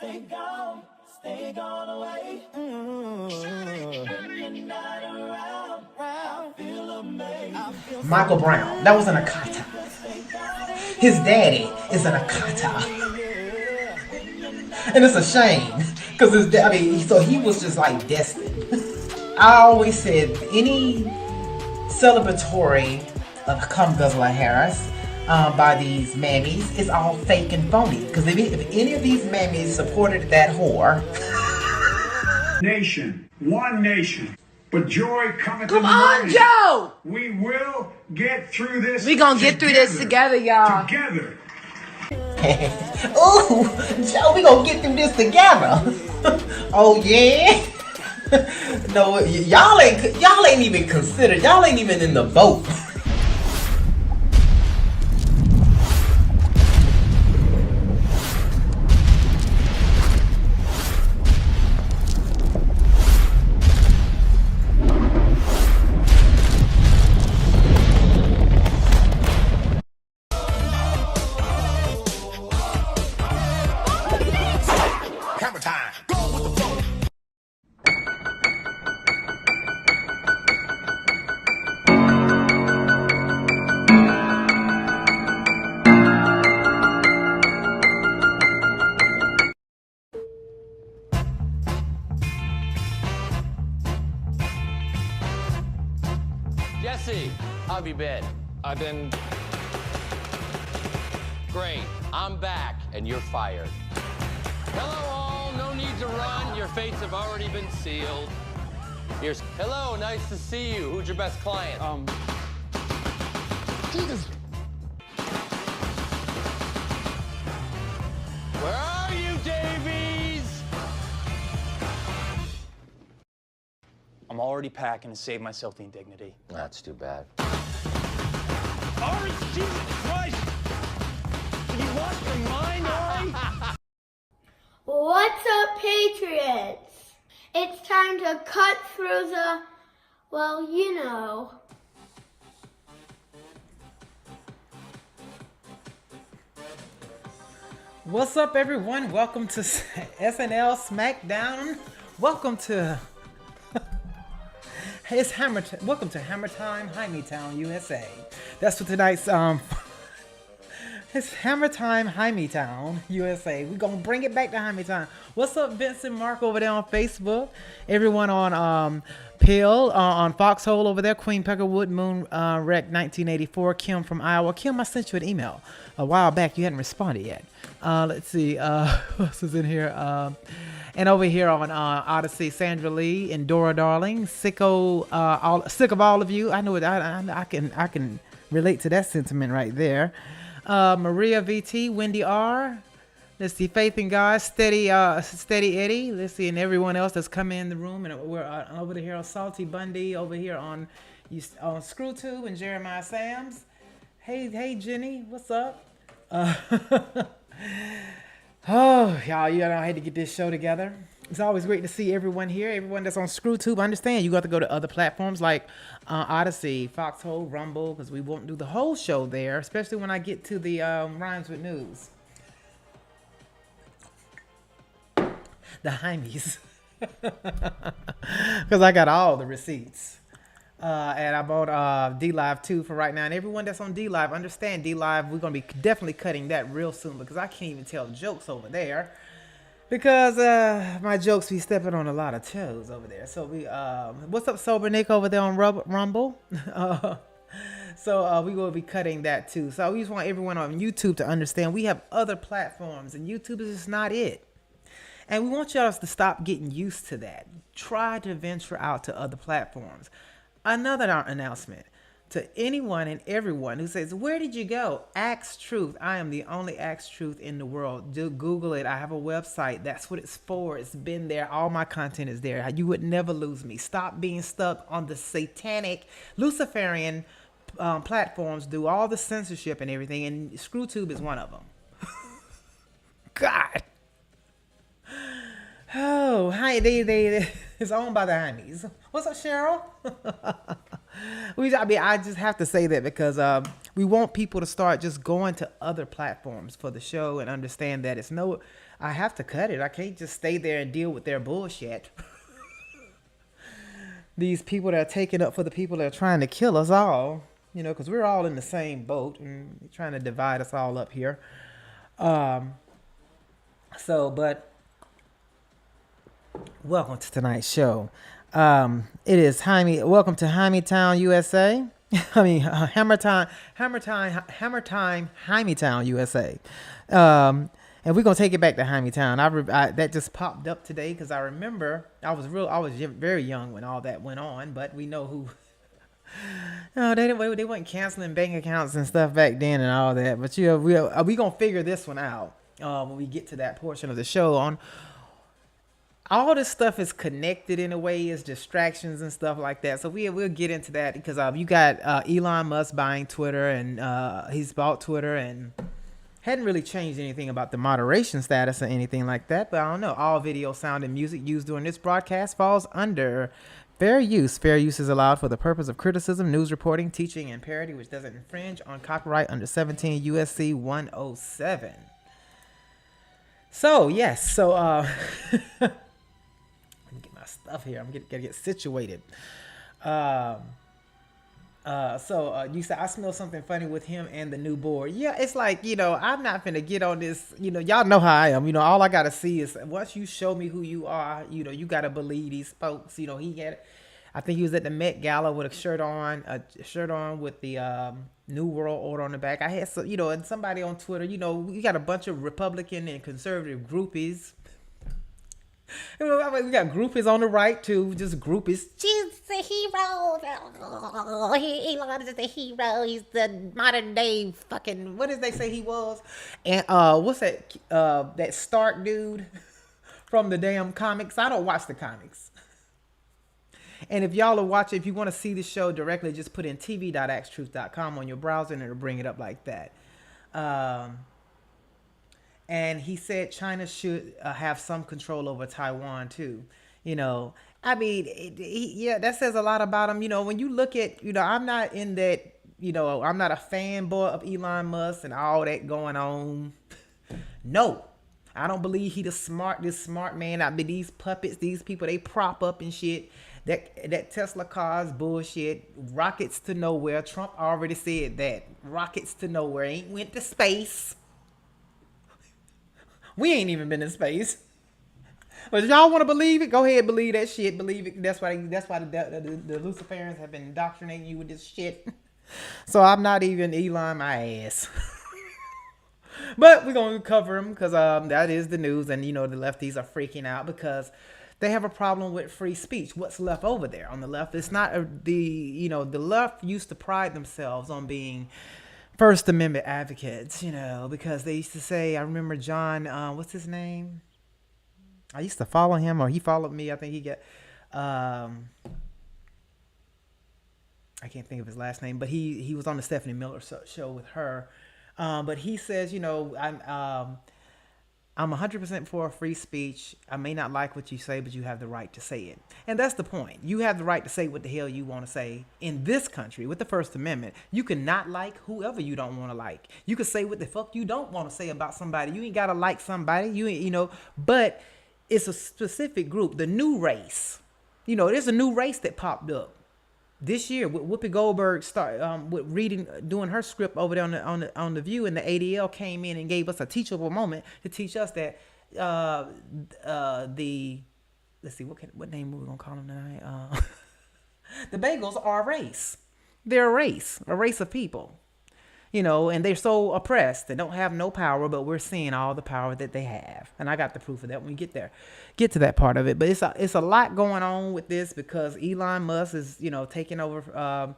stay gone away. When you're not around, I feel amazed. Michael Brown, that was an Akata. His daddy is an Akata. And it's a shame, because his dad, so he was just like destined. I always said any celebratory Come Guzzler Harris by these mammies is all fake and phony. Because if any of these mammies supported that whore. Nation, one nation, but joy cometh in the Come on, morning. Joe! We will get through this. We gonna get through this together, y'all. Together. Ooh, Joe, we gonna get through this together. Oh yeah. No, y'all ain't even considered. Y'all ain't even in the boat. Hammertime. Jesse, how have you been? I've been... Great. I'm back, and you're fired. Hello, all. No need to run. Your fates have already been sealed. Here's... Hello, nice to see you. Who's your best client? Jesus. Where are you, Davies? I'm already packing to save myself the indignity. That's too bad. Ari, Jesus Christ! You lost your mind, Ari? What's up, Patriots? It's time to cut through the, well, you know. What's up, everyone? Welcome to SNL Smackdown. Welcome to welcome to Hammertime, Hymietown USA. That's what tonight's it's Hammertime, Hymietown USA. We're gonna bring it back to Hymietown. What's up, Vincent Mark over there on Facebook? Everyone on Pill on Foxhole over there. Queen Peckerwood, Moon Wreck 1984. Kim from Iowa. Kim, I sent you an email a while back. You hadn't responded yet. Let's see. Who else is in here? And over here on Odyssey, Sandra Lee and Dora Darling. Sick of all of you. I know it. I can relate to that sentiment right there. Maria VT, Wendy R. Let's see, Faith in God, Steady Eddie. Let's see, and everyone else that's come in the room. And we're over here on Salty Bundy, over here on ScrewTube and Jeremiah Sams. Hey, Jenny, what's up? Oh, y'all, I had to get this show together. It's always great to see everyone here. Everyone that's on ScrewTube, I understand you got to go to other platforms like Odyssey, Foxhole, Rumble, because we won't do the whole show there, especially when I get to the Rhymes with News. The Hymies. Because I got all the receipts. And I bought D-Live 2 for right now. And everyone that's on D-Live, understand D-Live, we're going to be definitely cutting that real soon because I can't even tell jokes over there. Because my jokes be stepping on a lot of toes over there. So what's up, Sober Nick over there on Rumble? So we will be cutting that too. So we just want everyone on YouTube to understand we have other platforms and YouTube is just not it. And we want y'all to stop getting used to that. Try to venture out to other platforms. Another announcement to anyone and everyone who says, where did you go? Axe Truth. I am the only Axe Truth in the world. Do Google it. I have a website. That's what it's for. It's been there. All my content is there. You would never lose me. Stop being stuck on the satanic Luciferian platforms. Do all the censorship and everything. And ScrewTube is one of them. God. Oh, hi, it's owned by the Hymies. What's up, Cheryl? I just have to say that because We want people to start just going to other platforms for the show and understand that I have to cut it. I can't just stay there and deal with their bullshit. These people that are taking up for the people that are trying to kill us all, because we're all in the same boat and trying to divide us all up here. But welcome to tonight's show. It is welcome to Hymietown USA. Hammertime, Hymietown USA. And we're gonna take it back to Hymietown. That just popped up today because I remember I was very young when all that went on, but we know who. No, they weren't canceling bank accounts and stuff back then and all that. But we gonna figure this one out when we get to that portion of the show. On all this stuff is connected in a way, is distractions and stuff like that. So we'll get into that because you got Elon Musk buying Twitter, and he's bought Twitter and hadn't really changed anything about the moderation status or anything like that. But I don't know. All video, sound, and music used during this broadcast falls under fair use. Fair use is allowed for the purpose of criticism, news reporting, teaching, and parody, which doesn't infringe on copyright under 17 USC 107. So yes, let me get my stuff here. I'm gotta get situated. You said I smell something funny with him and the new board. Yeah, it's like, I'm not finna get on this. Y'all know how I am. All I gotta see is once you show me who you are, you gotta believe these folks. I think he was at the Met Gala with a shirt on with the New World Order on the back. I had and somebody on Twitter, we got a bunch of Republican and conservative groupies. We got groupies on the right too, just groupies. She's the hero. Elon is the hero. He's the modern day fucking. What did they say he was? And what's that? That Stark dude from the damn comics. I don't watch the comics. And if y'all are watching, if you want to see the show directly, just put in tv.axtruth.com on your browser and it'll bring it up like that. And he said China should have some control over Taiwan too. That says a lot about him. When you look at, I'm not in that, I'm not a fanboy of Elon Musk and all that going on. No, I don't believe this smart man. I mean, these puppets, these people, they prop up and shit. That Tesla car is bullshit. Rockets to nowhere. Trump already said that. Rockets to nowhere. Ain't went to space. We ain't even been in space. But if y'all want to believe it, go ahead, believe that shit. Believe it. That's why the Luciferians have been indoctrinating you with this shit. So I'm not even Elon my ass. But we're going to cover him because that is the news. And, the lefties are freaking out because they have a problem with free speech. What's left over there on the left? It's not the left used to pride themselves on being First Amendment advocates, because they used to say, I remember John, what's his name? I used to follow him, or he followed me. I think he got, I can't think of his last name, but he was on the Stephanie Miller show with her. But he says, I'm 100% for free speech. I may not like what you say, but you have the right to say it. And that's the point. You have the right to say what the hell you want to say in this country with the First Amendment. You can not like whoever you don't want to like. You can say what the fuck you don't want to say about somebody. You ain't got to like somebody. But it's a specific group, the new race. There's a new race that popped up this year with Whoopi Goldberg doing her script over there on the View, and the ADL came in and gave us a teachable moment to teach us that let's see what name are we gonna call them tonight? The Bagels are a race. They're a race of people. And they're so oppressed. They don't have no power, but we're seeing all the power that they have. And I got the proof of that when we get to that part of it. But it's a lot going on with this because Elon Musk is, taking over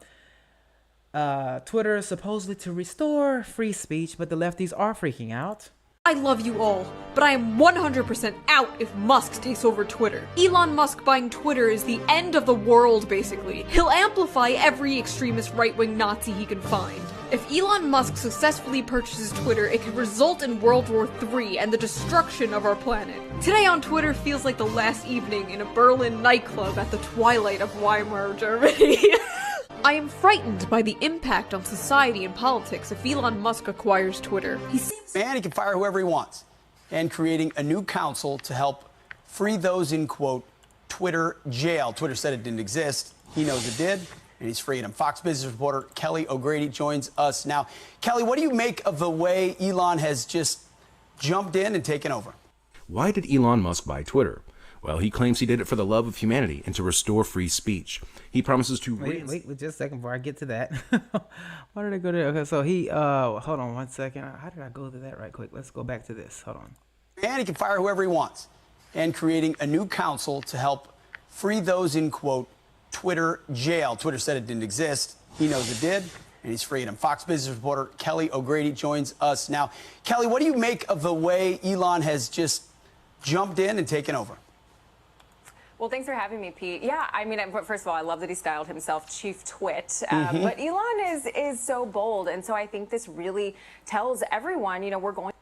Twitter supposedly to restore free speech, but the lefties are freaking out. I love you all, but I am 100% out if Musk takes over Twitter. Elon Musk buying Twitter is the end of the world, basically. He'll amplify every extremist right-wing Nazi he can find. If Elon Musk successfully purchases Twitter, it could result in World War III and the destruction of our planet. Today on Twitter feels like the last evening in a Berlin nightclub at the twilight of Weimar, Germany. I am frightened by the impact on society and politics if Elon Musk acquires Twitter. He can fire whoever he wants, and creating a new council to help free those in, quote, Twitter jail. Twitter said it didn't exist. He knows it did, and he's freed him. Fox Business reporter Kelly O'Grady joins us now. Kelly, what do you make of the way Elon has just jumped in and taken over? Why did Elon Musk buy Twitter? Well, he claims he did it for the love of humanity and to restore free speech. He promises to... Wait just a second before I get to that. Why did I go there? Okay, so he... hold on 1 second. How did I go to that right quick? Let's go back to this. Hold on. And he can fire whoever he wants, and creating a new council to help free those in, quote, Twitter jail. Twitter said it didn't exist. He knows it did, and he's freed him. Fox Business reporter Kelly O'Grady joins us now. Kelly, what do you make of the way Elon has just jumped in and taken over? Well, thanks for having me, Pete. Yeah, I mean, first of all, I love that he styled himself Chief Twit. But Elon is so bold, and so I think this really tells everyone, you know, we're going...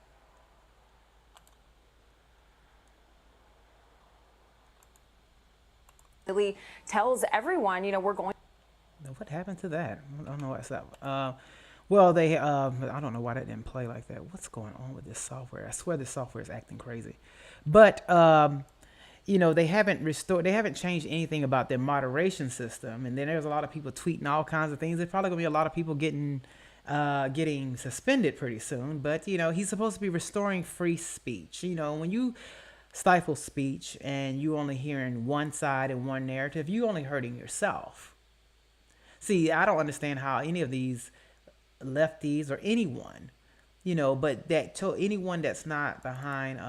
Really tells everyone, you know, we're going... What happened to that? I don't know what's that. Well, they, I don't know why that didn't play like that. What's going on with this software? I swear this software is acting crazy. But, you know, they haven't changed anything about their moderation system. And then there's a lot of people tweeting all kinds of things. There's probably going to be a lot of people getting suspended pretty soon. But, you know, he's supposed to be restoring free speech. You know, when you stifle speech and you only hearing one side and one narrative, you only hurting yourself. See, I don't understand how any of these lefties or anyone, you know, but that to anyone that's not behind,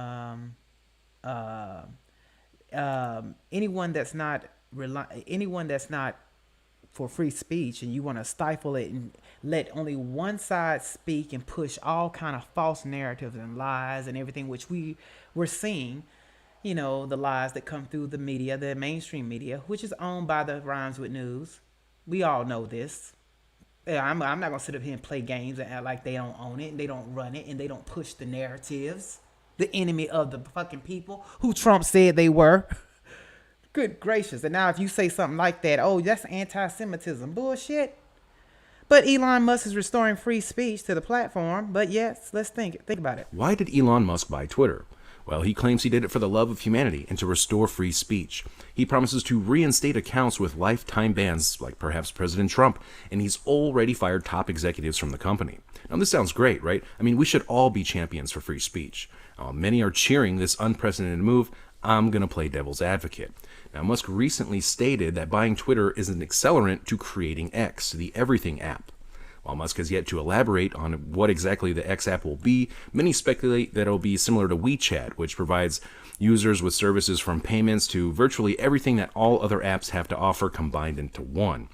anyone that's not for free speech, and you want to stifle it and let only one side speak and push all kind of false narratives and lies and everything, which we're seeing, you know, the lies that come through the media, the mainstream media, which is owned by the Rhymes with News. We all know this. Yeah, I'm not gonna sit up here and play games and act like they don't own it and they don't run it and they don't push the narratives. The enemy of the fucking people who Trump said they were. Good gracious. And now if you say something like that, oh, that's anti-Semitism. Bullshit. But Elon Musk is restoring free speech to the platform. But yes, let's think about it. Why did Elon Musk buy Twitter? Well, he claims he did it for the love of humanity and to restore free speech. He promises to reinstate accounts with lifetime bans, like perhaps President Trump, and he's already fired top executives from the company. Now, this sounds great, right? I mean, we should all be champions for free speech. Many are cheering this unprecedented move. I'm going to play devil's advocate. Now, Musk recently stated that buying Twitter is an accelerant to creating X, the Everything app. While Musk has yet to elaborate on what exactly the X app will be, many speculate that it'll be similar to WeChat, which provides users with services from payments to virtually everything that all other apps have to offer combined into one.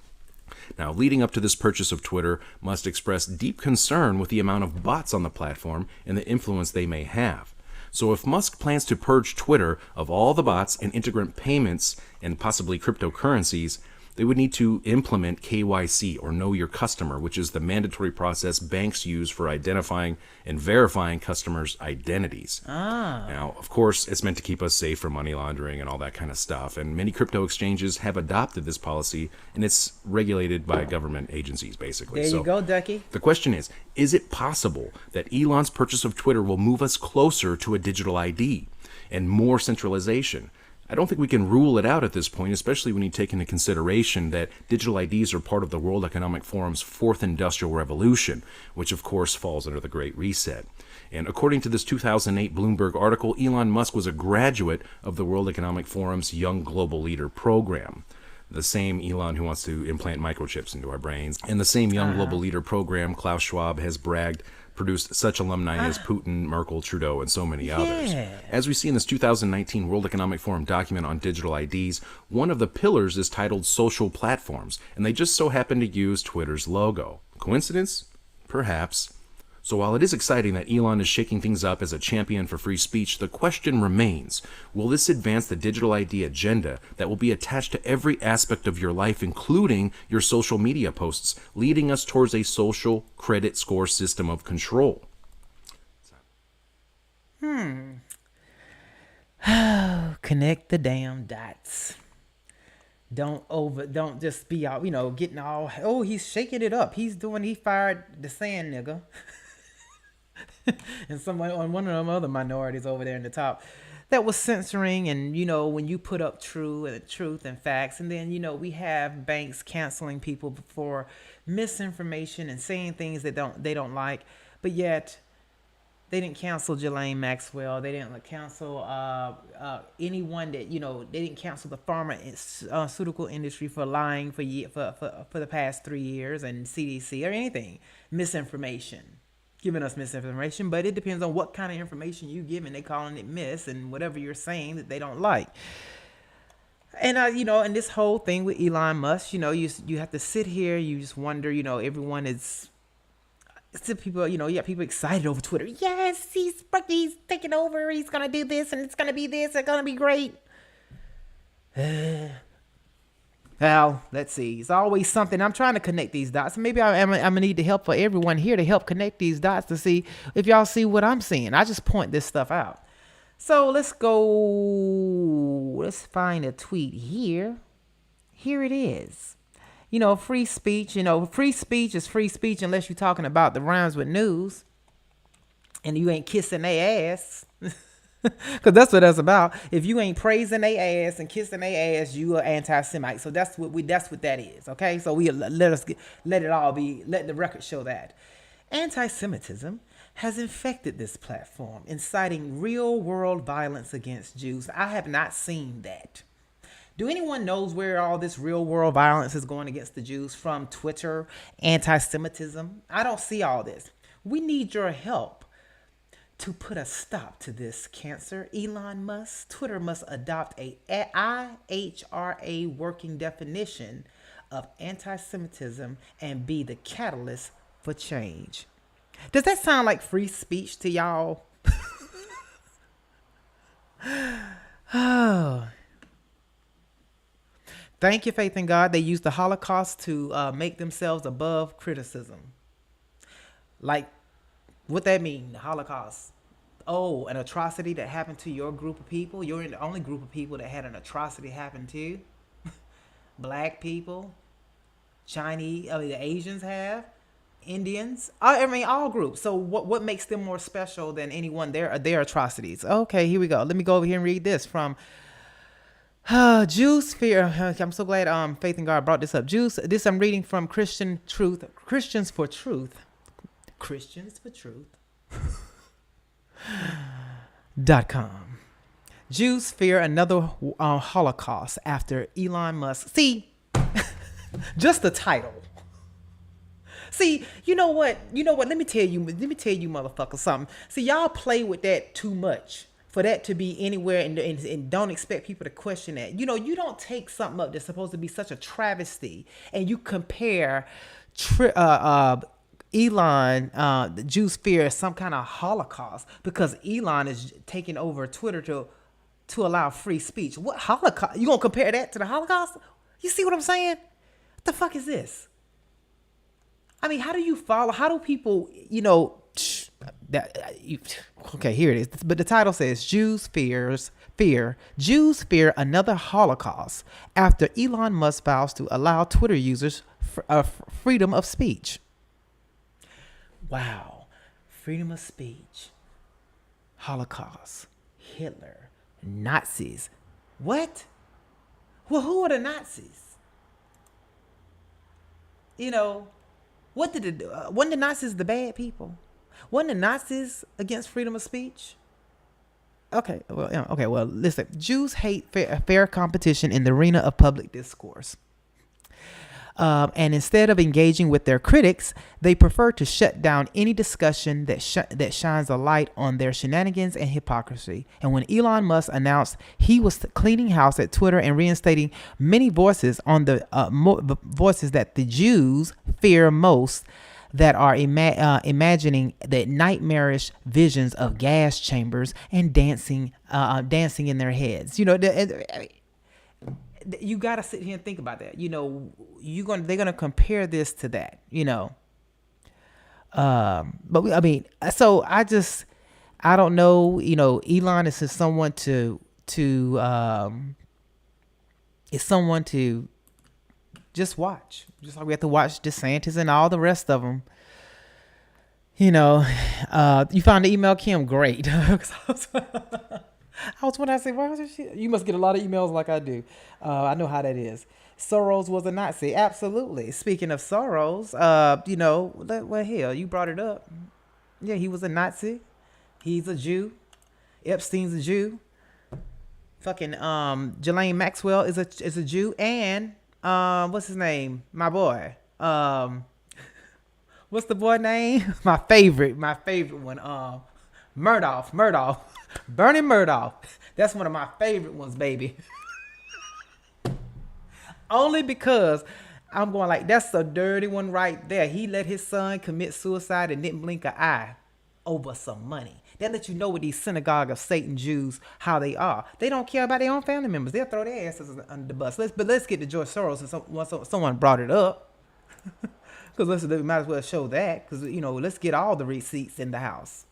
Now, leading up to this purchase of Twitter, Musk expressed deep concern with the amount of bots on the platform and the influence they may have. So if Musk plans to purge Twitter of all the bots and integrate payments and possibly cryptocurrencies, they would need to implement KYC, or Know Your Customer, which is the mandatory process banks use for identifying and verifying customers' identities. Now, of course, it's meant to keep us safe from money laundering and all that kind of stuff. And many crypto exchanges have adopted this policy, and it's regulated by government agencies, basically. There you go, Ducky. The question is it possible that Elon's purchase of Twitter will move us closer to a digital ID and more centralization? I don't think we can rule it out at this point, especially when you take into consideration that digital IDs are part of the World Economic Forum's fourth industrial revolution, which of course falls under the Great Reset. And according to this 2008 Bloomberg article, Elon Musk was a graduate of the World Economic Forum's Young Global Leader program. The same Elon who wants to implant microchips into our brains. And the same Young Global Leader program, Klaus Schwab has bragged, produced such alumni as Putin, Merkel, Trudeau, and so many others. As we see in this 2019 World Economic Forum document on digital IDs, one of the pillars is titled Social Platforms, and they just so happen to use Twitter's logo. Coincidence? Perhaps. So while it is exciting that Elon is shaking things up as a champion for free speech, the question remains, will this advance the digital ID agenda that will be attached to every aspect of your life, including your social media posts, leading us towards a social credit score system of control? Connect the damn dots. Don't just be out, getting all, oh, he's shaking it up. He fired the sand nigga. And someone on one of them other minorities over there in the top that was censoring. And, when you put up truth and facts, and then, we have banks canceling people for misinformation and saying things that they don't like, but yet they didn't cancel Ghislaine Maxwell. They didn't cancel anyone that, they didn't cancel the pharmaceutical industry for lying for the past 3 years, and CDC or anything. Misinformation, giving us misinformation, but it depends on what kind of information you give, and they calling it mis, and whatever you're saying that they don't like. And, and this whole thing with Elon Musk, you have to sit here, you just wonder, everyone is... Still people, people excited over Twitter. Yes, he's taking over. He's going to do this, and it's going to be this. It's going to be great. Well, let's see. It's always something. I'm trying to connect these dots. Maybe I'm going to need the help for everyone here to help connect these dots to see if y'all see what I'm seeing. I just point this stuff out. So let's find a tweet here. Here it is. Free speech, free speech is free speech unless you're talking about the rhymes with news and you ain't kissing their ass. Because that's what that's about. If you ain't praising their ass and kissing their ass, you are anti-Semite. So that's what that is. Okay. So we let the record show that. Antisemitism has infected this platform, inciting real world violence against Jews. I have not seen that. Do anyone knows where all this real world violence is going against the Jews from? Twitter, anti-Semitism? I don't see all this. We need your help to put a stop to this cancer. Elon Musk, Twitter must adopt a IHRA working definition of anti-Semitism and be the catalyst for change. Does that sound like free speech to y'all? Oh. Thank you, faith in God. They used the Holocaust to make themselves above criticism. Like, what that mean, the Holocaust? Oh, an atrocity that happened to your group of people? You're in the only group of people that had an atrocity happen to? Black people? Chinese? The Asians have? Indians? All groups. So what makes them more special than anyone? Their atrocities. Okay, here we go. Let me go over here and read this from... Jews fear. I'm so glad Faith in God brought this up. This I'm reading from Christians for Truth. .com. Jews fear another Holocaust after Elon Musk. See, just the title. See, you know what? Let me tell you, motherfuckers, something. See, y'all play with that too much for that to be anywhere, and don't expect people to question that. You don't take something up that's supposed to be such a travesty, and you compare Elon, the Jews fear some kind of Holocaust because Elon is taking over Twitter to allow free speech. What Holocaust? You gonna compare that to the Holocaust? You see what I'm saying? What the fuck is this? I mean, how do you follow? How do people, okay, here it is. But the title says Jews fear another Holocaust after Elon Musk vows to allow Twitter users freedom of speech. Wow. Freedom of speech. Holocaust. Hitler. Nazis. What? Well, who are the Nazis? What did it do? Wasn't the Nazis the bad people? Wasn't the Nazis against freedom of speech? Okay, well, listen. Jews hate fair competition in the arena of public discourse. And instead of engaging with their critics, they prefer to shut down any discussion that shines a light on their shenanigans and hypocrisy. And when Elon Musk announced he was cleaning house at Twitter and reinstating many voices on the voices that the Jews fear most, that are imagining the nightmarish visions of gas chambers and dancing in their heads. You got to sit here and think about that. They're gonna compare this to that. So I don't know. Elon is someone to is someone to just watch. Just like we have to watch DeSantis and all the rest of them. You know, you found the email, Kim? Great. I was when I say, why was this shit? You must get a lot of emails like I do. I know how that is. Soros was a Nazi. Absolutely. Speaking of Soros, you know, well, hell, you brought it up. Yeah, he was a Nazi. He's a Jew. Epstein's a Jew. Fucking Ghislaine Maxwell is a Jew. And what's his name? My boy. What's the boy name? My favorite one. Murdoch. Bernie Murdoch. That's one of my favorite ones, baby. Only because I'm going like, that's a dirty one right there. He let his son commit suicide and didn't blink an eye over some money. That lets you know with these synagogue of Satan Jews how they are. They don't care about their own family members. They'll throw their asses under the bus. But let's get to George Soros, and someone brought it up. Because we might as well show that. Because, you know, let's get all the receipts in the house.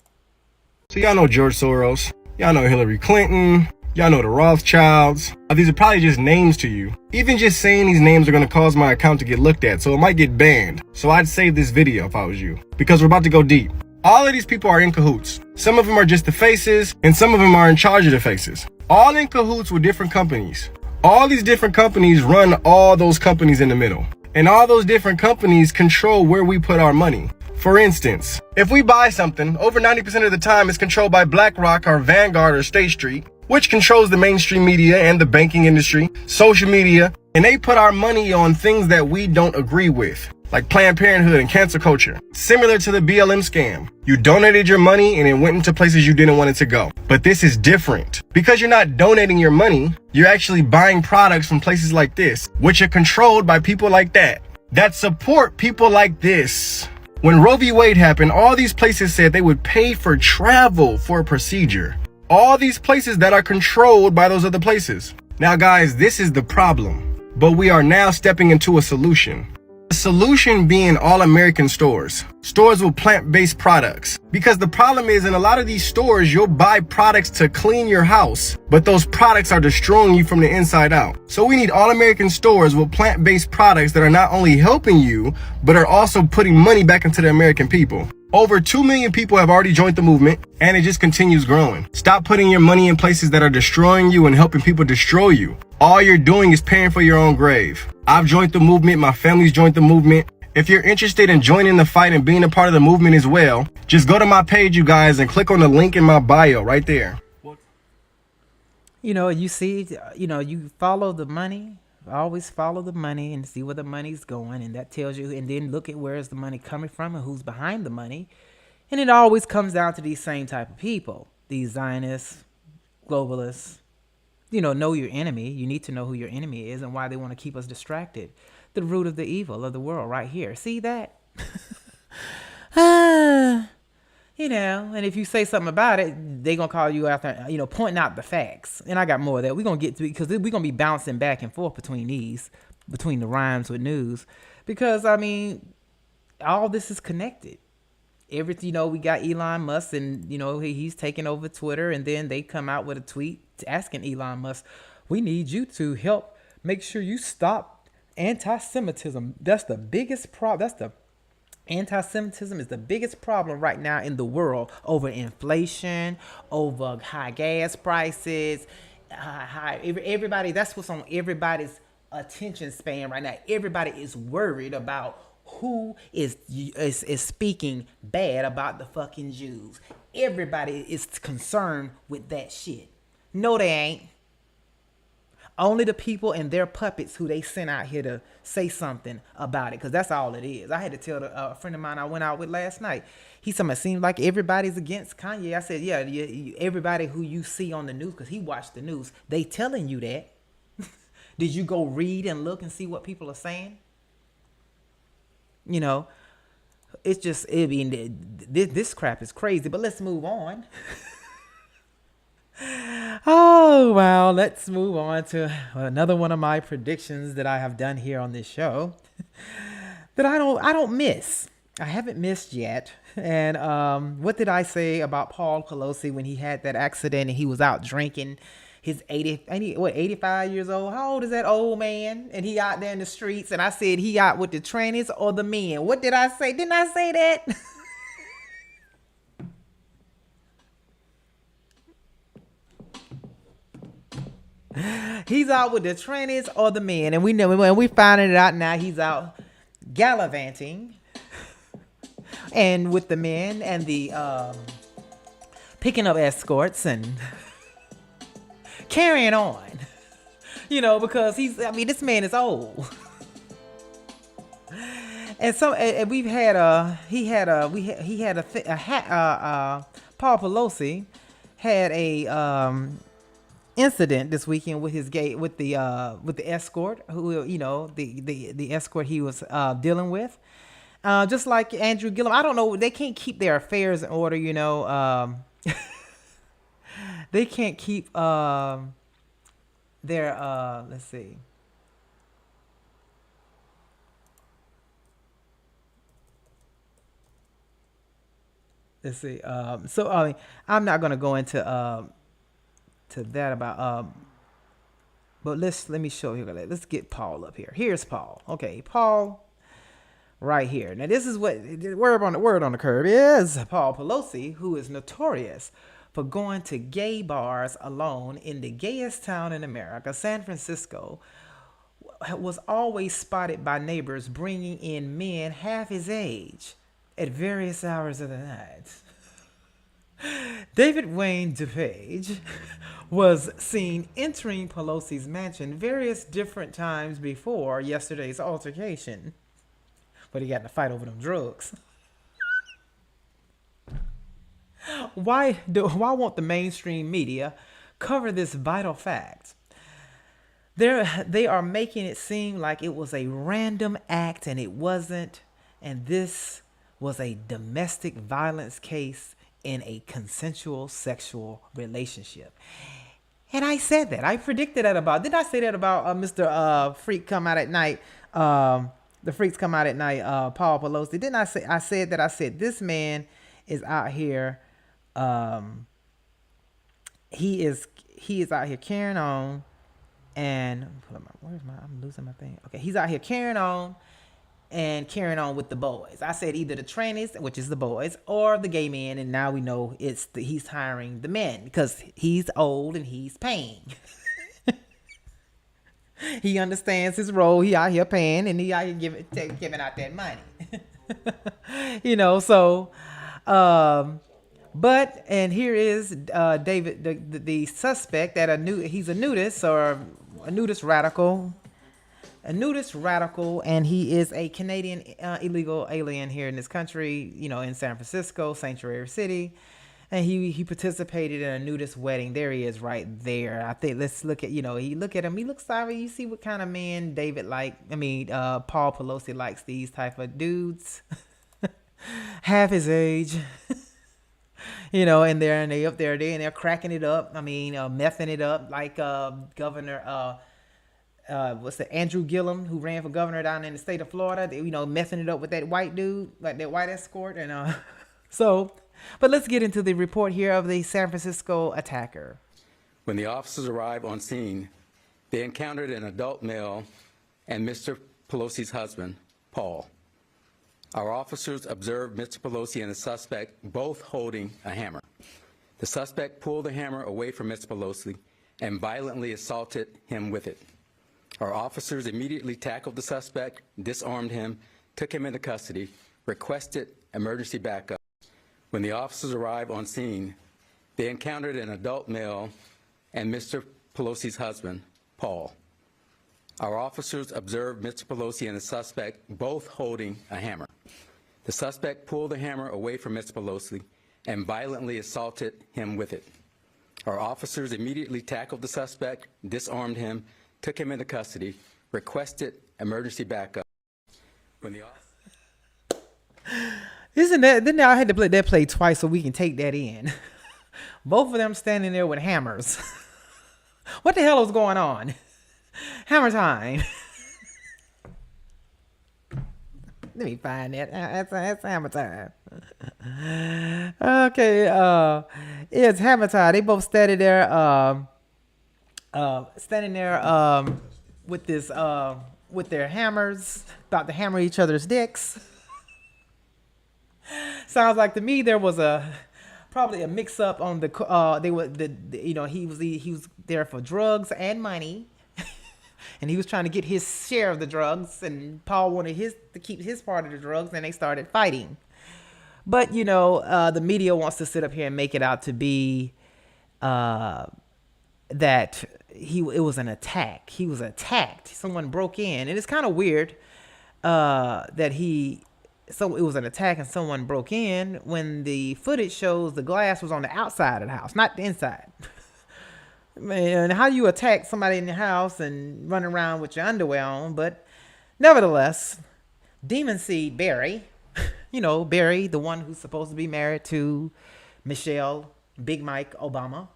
So y'all know George Soros. Y'all know Hillary Clinton. Y'all know the Rothschilds. These are probably just names to you. Even just saying these names are going to cause my account to get looked at, so it might get banned. So I'd save this video if I was you. Because we're about to go deep. All of these people are in cahoots. Some of them are just the faces, and some of them are in charge of the faces. All in cahoots with different companies. All these different companies run all those companies in the middle. And all those different companies control where we put our money. For instance, if we buy something, over 90% of the time it's controlled by BlackRock or Vanguard or State Street, which controls the mainstream media and the banking industry, social media, and they put our money on things that we don't agree with, like Planned Parenthood and cancer culture. Similar to the BLM scam. You donated your money and it went into places you didn't want it to go. But this is different. Because you're not donating your money, you're actually buying products from places like this, which are controlled by people like that support people like this. When Roe v. Wade happened, all these places said they would pay for travel for a procedure. All these places that are controlled by those other places. Now guys, this is the problem, but we are now stepping into a solution. The solution being all American stores. Stores with plant-based products. Because the problem is in a lot of these stores, you'll buy products to clean your house, but those products are destroying you from the inside out. So we need all American stores with plant-based products that are not only helping you, but are also putting money back into the American people. Over 2 million people have already joined the movement, and it just continues growing. Stop putting your money in places that are destroying you and helping people destroy you. All you're doing is paying for your own grave. I've joined the movement. My family's joined the movement. If you're interested in joining the fight and being a part of the movement as well, just go to my page, you guys, and click on the link in my bio right there. You know, you see, you know, you follow the money. Always follow the money and see where the money's going, and that tells you, and then look at where is the money coming from and who's behind the money. And it always comes down to these same type of people, these Zionists, globalists. You know your enemy. You need to know who your enemy is and why they want to keep us distracted. The root of the evil of the world right here. See that? You know, and if you say something about it, they going to call you after, you know, pointing out the facts. And I got more of that. We're going to get to, because we're going to be bouncing back and forth between the rhymes with news. Because, I mean, all this is connected. Everything, you know, we got Elon Musk and, you know, he's taking over Twitter. And then they come out with a tweet asking Elon Musk, we need you to help make sure you stop anti-Semitism. That's the biggest problem. Anti-Semitism is the biggest problem right now in the world, over inflation, over high gas prices, everybody. That's what's on everybody's attention span right now. Everybody is worried about who is speaking bad about the fucking Jews. Everybody is concerned with that shit. No, they ain't. Only the people and their puppets who they sent out here to say something about it, because that's all it is. I had to tell a friend of mine I went out with last night. He said, it seems like everybody's against Kanye. I said, yeah, everybody who you see on the news, because he watched the news, they telling you that. Did you go read and look and see what people are saying? You know, it's just, this crap is crazy, but let's move on. Oh, well, let's move on to another one of my predictions that I have done here on this show that I don't miss. I haven't missed yet. And what did I say about Paul Pelosi when he had that accident and he was out drinking He's 85 years old. How old is that old man? And he out there in the streets. And I said he out with the trannies or the men. What did I say? Didn't I say that? He's out with the trannies or the men. And we know when we finding it out now, he's out gallivanting and with the men and the picking up escorts and carrying on, because this man is old. And so we've had Paul Pelosi had a incident this weekend with the escort who the escort he was dealing with, just like Andrew Gillum. I don't know, they can't keep their affairs in order, they can't keep their let's see. So I'm not gonna go into to that about but let me show you. Let's get Paul up here. Here's Paul. Okay, Paul right here. Now this is what the word on the curb is. Paul Pelosi, who is notorious for going to gay bars alone in the gayest town in America, San Francisco, was always spotted by neighbors bringing in men half his age at various hours of the night. David Wayne DePage was seen entering Pelosi's mansion various different times before yesterday's altercation, but he got in a fight over them drugs. Why won't the mainstream media cover this vital fact? They are making it seem like it was a random act, and it wasn't, and this was a domestic violence case in a consensual sexual relationship. And I said that. I predicted that about. Did I say that about Mr. Freak Come Out at Night? The Freaks Come Out at Night, Paul Pelosi. Didn't I say? I said this man is out here. He is out here carrying on, and I'm losing my thing. Okay, he's out here carrying on with the boys. I said either the trannies, which is the boys, or the gay men, and now we know he's hiring the men because he's old and he's paying. He understands his role. He out here paying, and he out here giving out that money. So, but here is David, the suspect that he's a nudist or a nudist radical. A nudist radical, and he is a Canadian illegal alien here in this country, in San Francisco, Sanctuary City. And he participated in a nudist wedding. There he is right there. I think let's look at, look at him. He looks sorry. You see what kind of man Paul Pelosi likes these type of dudes. Half his age. And they up there, and they're cracking it up. Messing it up like Governor Andrew Gillum, who ran for governor down in the state of Florida, messing it up with that white dude, like that white escort. And but let's get into the report here of the San Francisco attacker. When the officers arrived on scene, they encountered an adult male and Mr. Pelosi's husband, Paul. Our officers observed Mr. Pelosi and the suspect both holding a hammer. The suspect pulled the hammer away from Mr. Pelosi and violently assaulted him with it. Our officers immediately tackled the suspect, disarmed him, took him into custody, requested emergency backup. When the officers arrived on scene, they encountered an adult male and Mr. Pelosi's husband, Paul. Our officers observed Mr. Pelosi and the suspect both holding a hammer. The suspect pulled the hammer away from Mr. Pelosi and violently assaulted him with it. Our officers immediately tackled the suspect, disarmed him, took him into custody, requested emergency backup. When the Isn't that? Then I had to play that play twice so we can take that in. Both of them standing there with hammers. What the hell was going on? Hammertime. Let me find that. That's Hammertime. Okay. It's Hammertime. They both standing there. standing there with this with their hammers, about to hammer each other's dicks. Sounds like to me there was probably a mix up on the he was there for drugs and money. And he was trying to get his share of the drugs, and Paul wanted to keep his part of the drugs, and they started fighting. But the media wants to sit up here and make it out to be that it was an attack. He was attacked. Someone broke in, and it's kind of weird that it was an attack and someone broke in when the footage shows the glass was on the outside of the house, not the inside. Man, how do you attack somebody in your house and run around with your underwear on? But nevertheless, Demon Seed Barry, Barry, the one who's supposed to be married to Michelle Big Mike Obama.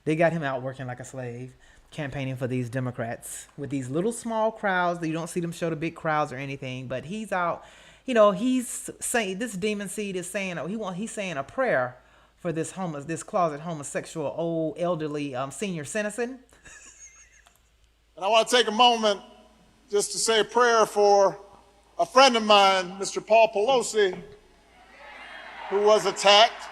They got him out working like a slave, campaigning for these Democrats with these little small crowds. You don't see them show the big crowds or anything, but he's out. He's saying, this Demon Seed is saying, he's saying a prayer for this closet homosexual old elderly senior citizen. And I want to take a moment just to say a prayer for a friend of mine, Mr. Paul Pelosi, who was attacked.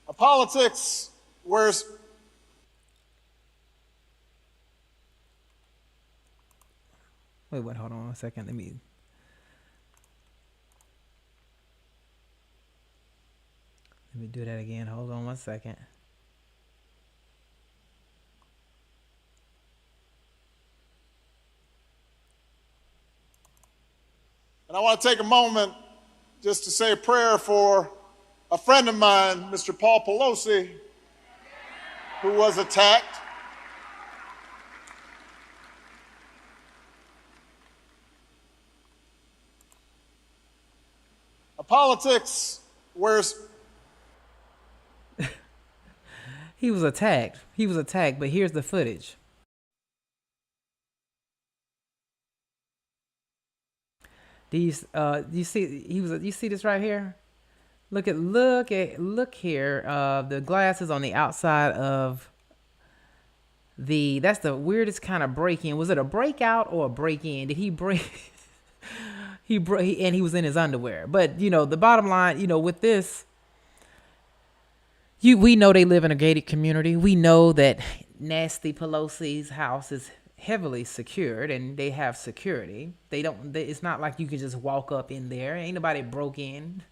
A politics where Wait, hold on a second. Let me do that again. Hold on 1 second. And I want to take a moment just to say a prayer for a friend of mine, Mr. Paul Pelosi, who was attacked. A politics where he was attacked. But here's the footage. Do you see you see this right here? Look here. The glass is on the outside of that's the weirdest kind of break-in. Was it a breakout or a break-in? Did he break? And he was in his underwear. But the bottom line, with this, we know they live in a gated community. We know that Nancy Pelosi's house is heavily secured, and they have security. It's not like you can just walk up in there. Ain't nobody broke in.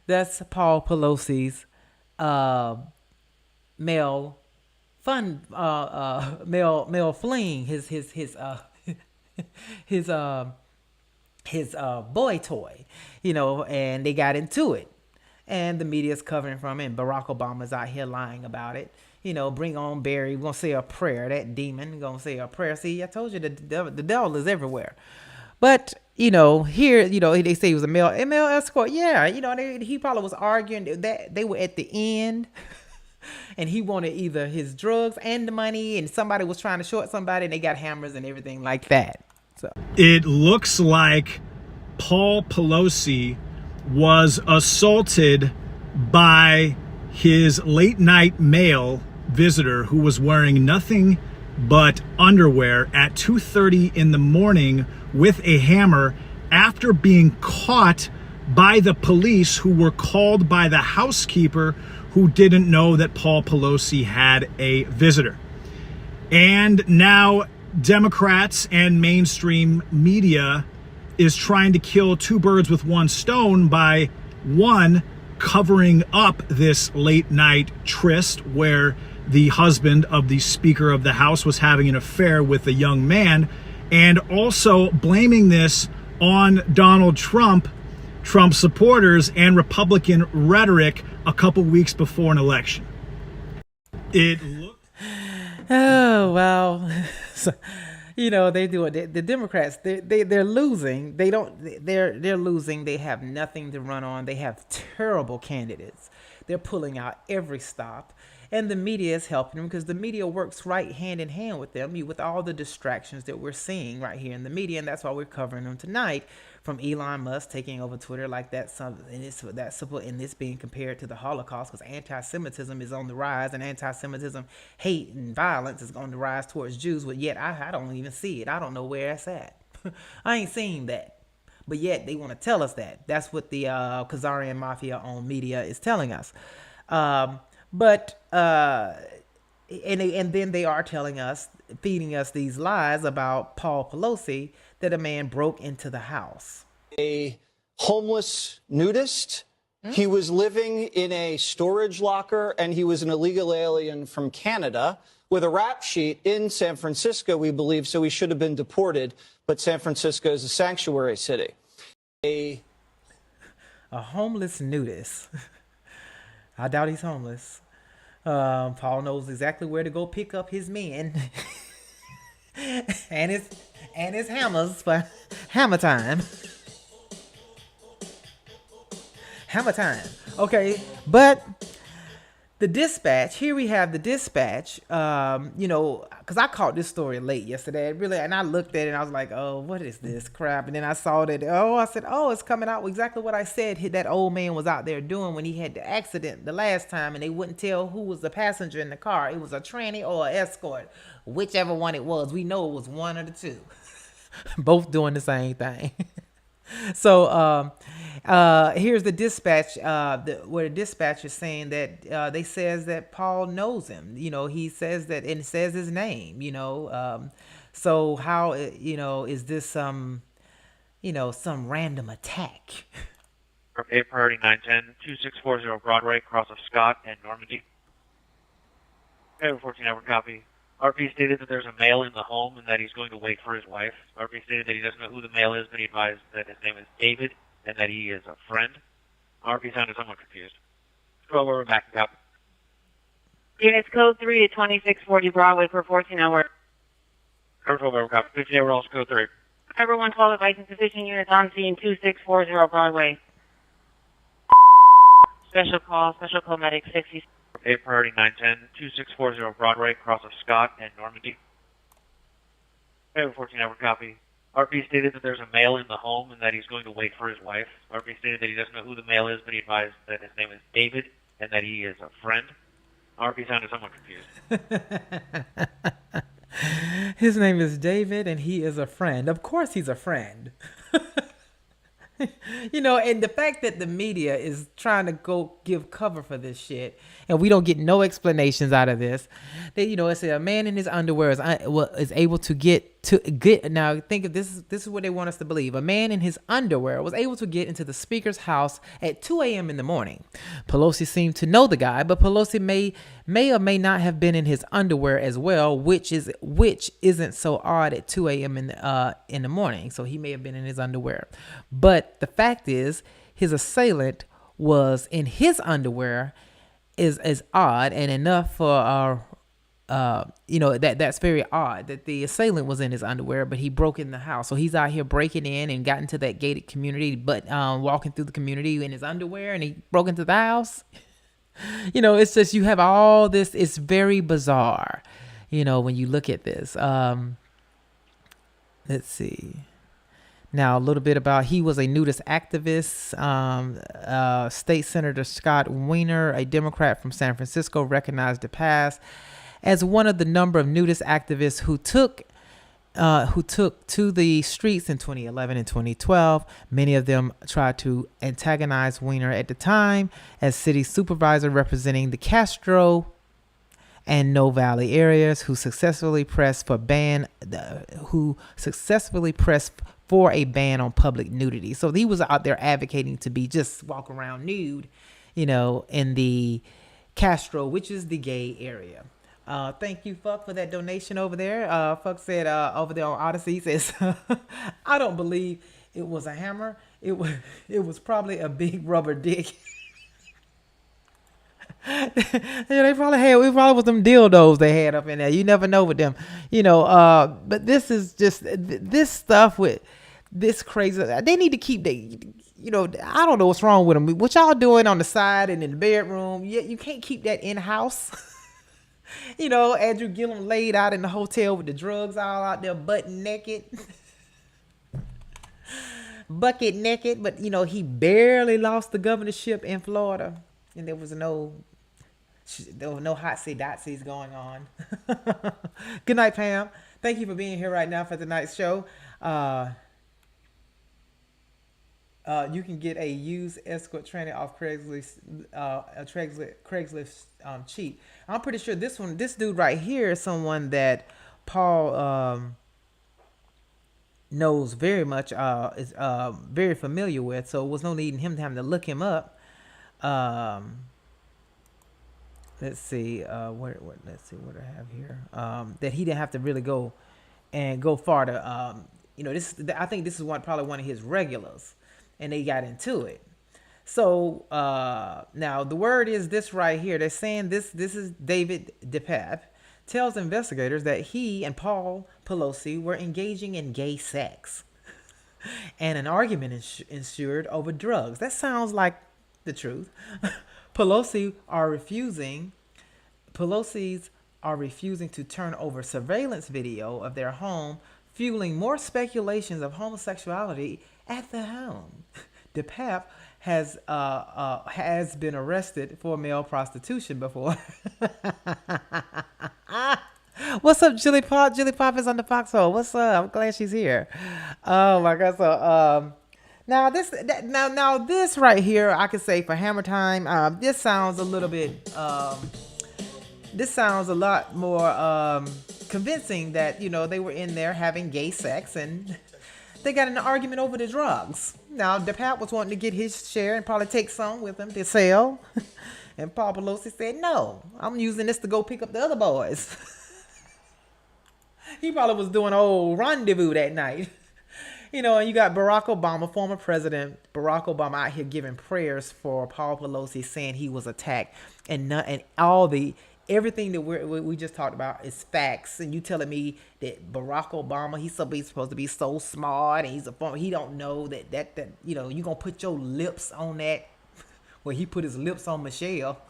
That's Paul Pelosi's male fling, his boy toy, and they got into it, and the media's covering from it, and Barack Obama's out here lying about it. Bring on Barry. We're gonna say a prayer. That demon gonna say a prayer. See, I told you the devil is everywhere. But here, they say he was a male escort. Yeah, he probably was arguing that they were at the end, and he wanted either his drugs and the money, and somebody was trying to short somebody, and they got hammers and everything like that. So it looks like Paul Pelosi was assaulted by his late night male visitor who was wearing nothing but underwear at 2:30 in the morning with a hammer after being caught by the police, who were called by the housekeeper who didn't know that Paul Pelosi had a visitor. And now Democrats and mainstream media is trying to kill two birds with one stone by, one, covering up this late night tryst where the husband of the Speaker of the House was having an affair with a young man, and also blaming this on Donald Trump, Trump supporters, and Republican rhetoric a couple weeks before an election. It looked... Oh, well... So, they do it. The Democrats, they're losing. They're losing. They have nothing to run on. They have terrible candidates. They're pulling out every stop. And the media is helping them, because the media works right hand in hand with them, with all the distractions that we're seeing right here in the media. And that's why we're covering them tonight, from Elon Musk taking over Twitter like that. That's simple, and this being compared to the Holocaust, because anti-Semitism is on the rise, and anti-Semitism, hate and violence is on the rise towards Jews. But yet I don't even see it. I don't know where it's at. I ain't seen that. But yet they want to tell us that. That's what the Khazarian Mafia on media is telling us. And then they are telling us, feeding us these lies about Paul Pelosi, that a man broke into the house. A homeless nudist. He was living in a storage locker, and he was an illegal alien from Canada with a rap sheet in San Francisco, we believe, so he should have been deported. But San Francisco is a sanctuary city. A homeless nudist. I doubt he's homeless. Paul knows exactly where to go pick up his men and his hammers for Hammertime. Hammertime. Okay, but the Dispatch, here we have the Dispatch, because I caught this story late yesterday, and I looked at it and I was like, oh, what is this crap? And then I saw that, I said, it's coming out exactly what I said that old man was out there doing when he had the accident the last time, and they wouldn't tell who was the passenger in the car. It was a tranny or an escort, whichever one it was. We know it was one of the two, both doing the same thing. So here's the Dispatch, where the Dispatch is saying that they says that Paul knows him. He says that, and it says his name. So how is this some random attack? A priority 910 2640 Broadway, cross of Scott and Normandy. Okay, 14 hour copy. RP stated that there's a male in the home and that he's going to wait for his wife. RP stated that he doesn't know who the male is, but he advised that his name is David and that he is a friend. RP sounded somewhat confused. 12 over back and copy. Units code 3 to 2640 Broadway for 14 hour. Cover 12 over copy. 15 hour also code 3. Cover 112 advice insufficient units on scene 2640 Broadway. Special call medic 60. A priority 910 2640 Broadway, cross of Scott and Normandy. Okay, 14 hour copy. RP stated that there's a male in the home and that he's going to wait for his wife. RP stated that he doesn't know who the male is, but he advised that his name is David and that he is a friend. RP sounded somewhat confused. His name is David and he is a friend. Of course he's a friend. And the fact that the media is trying to go give cover for this shit, and we don't get no explanations out of this. It said a man in his underwear is able to get. Now think of this. This is what they want us to believe. A man in his underwear was able to get into the speaker's house at 2 a.m. in the morning. Pelosi seemed to know the guy, but Pelosi may or may not have been in his underwear as well, which isn't so odd at 2 a.m. in the morning. So he may have been in his underwear, but the fact is his assailant was in his underwear is odd, and enough for that's very odd that the assailant was in his underwear, but he broke in the house. So he's out here breaking in and got into that gated community, but walking through the community in his underwear, and he broke into the house. It's just, you have all this. It's very bizarre, when you look at this. Let's see. Now, a little bit about, he was a nudist activist. State Senator Scott Wiener, a Democrat from San Francisco, recognized the past as one of the number of nudist activists who took to the streets in 2011 and 2012. Many of them tried to antagonize Wiener at the time as city supervisor representing the Castro and No Valley areas, who successfully pressed for a ban on public nudity. So he was out there advocating to be just walk around nude, in the Castro, which is the gay area. Thank you, Fuck, for that donation over there. Fuck said over there on Odyssey, says, I don't believe it was a hammer. It was probably a big rubber dick. It probably was them dildos they had up in there. You never know with them, but this is just this stuff with this crazy. They need to keep I don't know what's wrong with them. What y'all doing on the side and in the bedroom? You can't keep that in house. Andrew Gillum laid out in the hotel with the drugs all out there, butt naked. bucket naked, but he barely lost the governorship in Florida, and there was no hot seat dotsies going on. Good night, Pam. Thank you for being here right now for tonight's show. You can get a used escort training off Craigslist, Craigslist cheat. I'm pretty sure this dude right here is someone that Paul knows very much, is very familiar with. So it was no need in him having to look him up. Let's see, let's see what I have here. That he didn't have to really go far to, I think this is probably one of his regulars. And they got into it. So now the word is this right here. They're saying this is David DePape tells investigators that he and Paul Pelosi were engaging in gay sex. And an argument ensued over drugs. That sounds like the truth. Pelosi's are refusing to turn over surveillance video of their home, fueling more speculations of homosexuality at the home. DePape has been arrested for male prostitution before. What's up, Chili Pop? Chili Pop is on the foxhole. What's up? I'm glad she's here. Oh my God! So now this right here, I could say for Hammertime, this sounds a little bit. This sounds a lot more convincing that they were in there having gay sex and they got in an argument over the drugs. Now, DePape was wanting to get his share and probably take some with him to sell. And Paul Pelosi said, no, I'm using this to go pick up the other boys. He probably was doing an old rendezvous that night. And you got Barack Obama, former president Barack Obama, out here giving prayers for Paul Pelosi, saying he was attacked. And everything that we just talked about is facts, and you telling me that Barack Obama, he's supposed to be so smart, and he don't know that you gonna put your lips on that. Well, he put his lips on Michelle,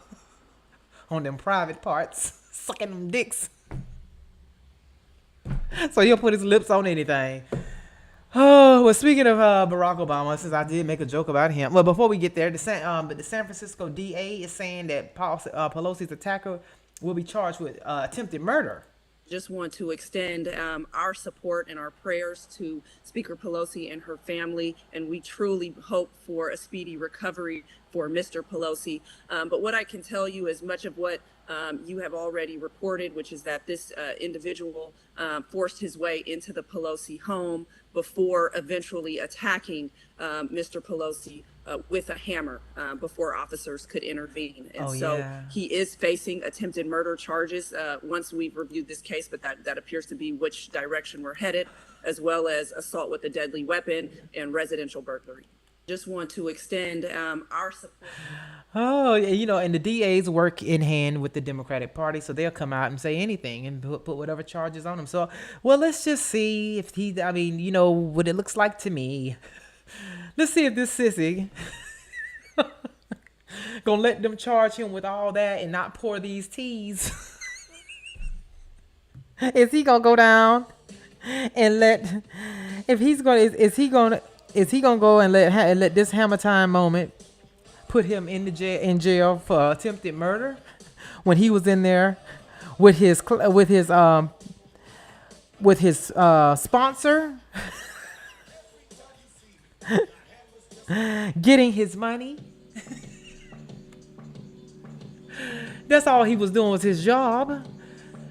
on them private parts, sucking them dicks. So he'll put his lips on anything. Oh, well, speaking of Barack Obama, since I did make a joke about him. Well, before we get there, the San Francisco DA is saying that Pelosi's attacker will be charged with attempted murder. Just want to extend our support and our prayers to Speaker Pelosi and her family, and we truly hope for a speedy recovery for Mr. Pelosi. But what I can tell you is much of what you have already reported, which is that this individual forced his way into the Pelosi home before eventually attacking Mr. Pelosi with a hammer before officers could intervene. And he is facing attempted murder charges once we've reviewed this case, but that appears to be which direction we're headed, as well as assault with a deadly weapon and residential burglary. Just want to extend our support. Oh, and the DAs work in hand with the Democratic Party, so they'll come out and say anything and put whatever charges on him. So, well, let's just see if what it looks like to me. Let's see if this sissy gonna let them charge him with all that and not pour these teas. Is he gonna go down and is he gonna go and let this Hammertime moment put him in jail for attempted murder when he was in there with his sponsor getting his money? That's all he was doing was his job,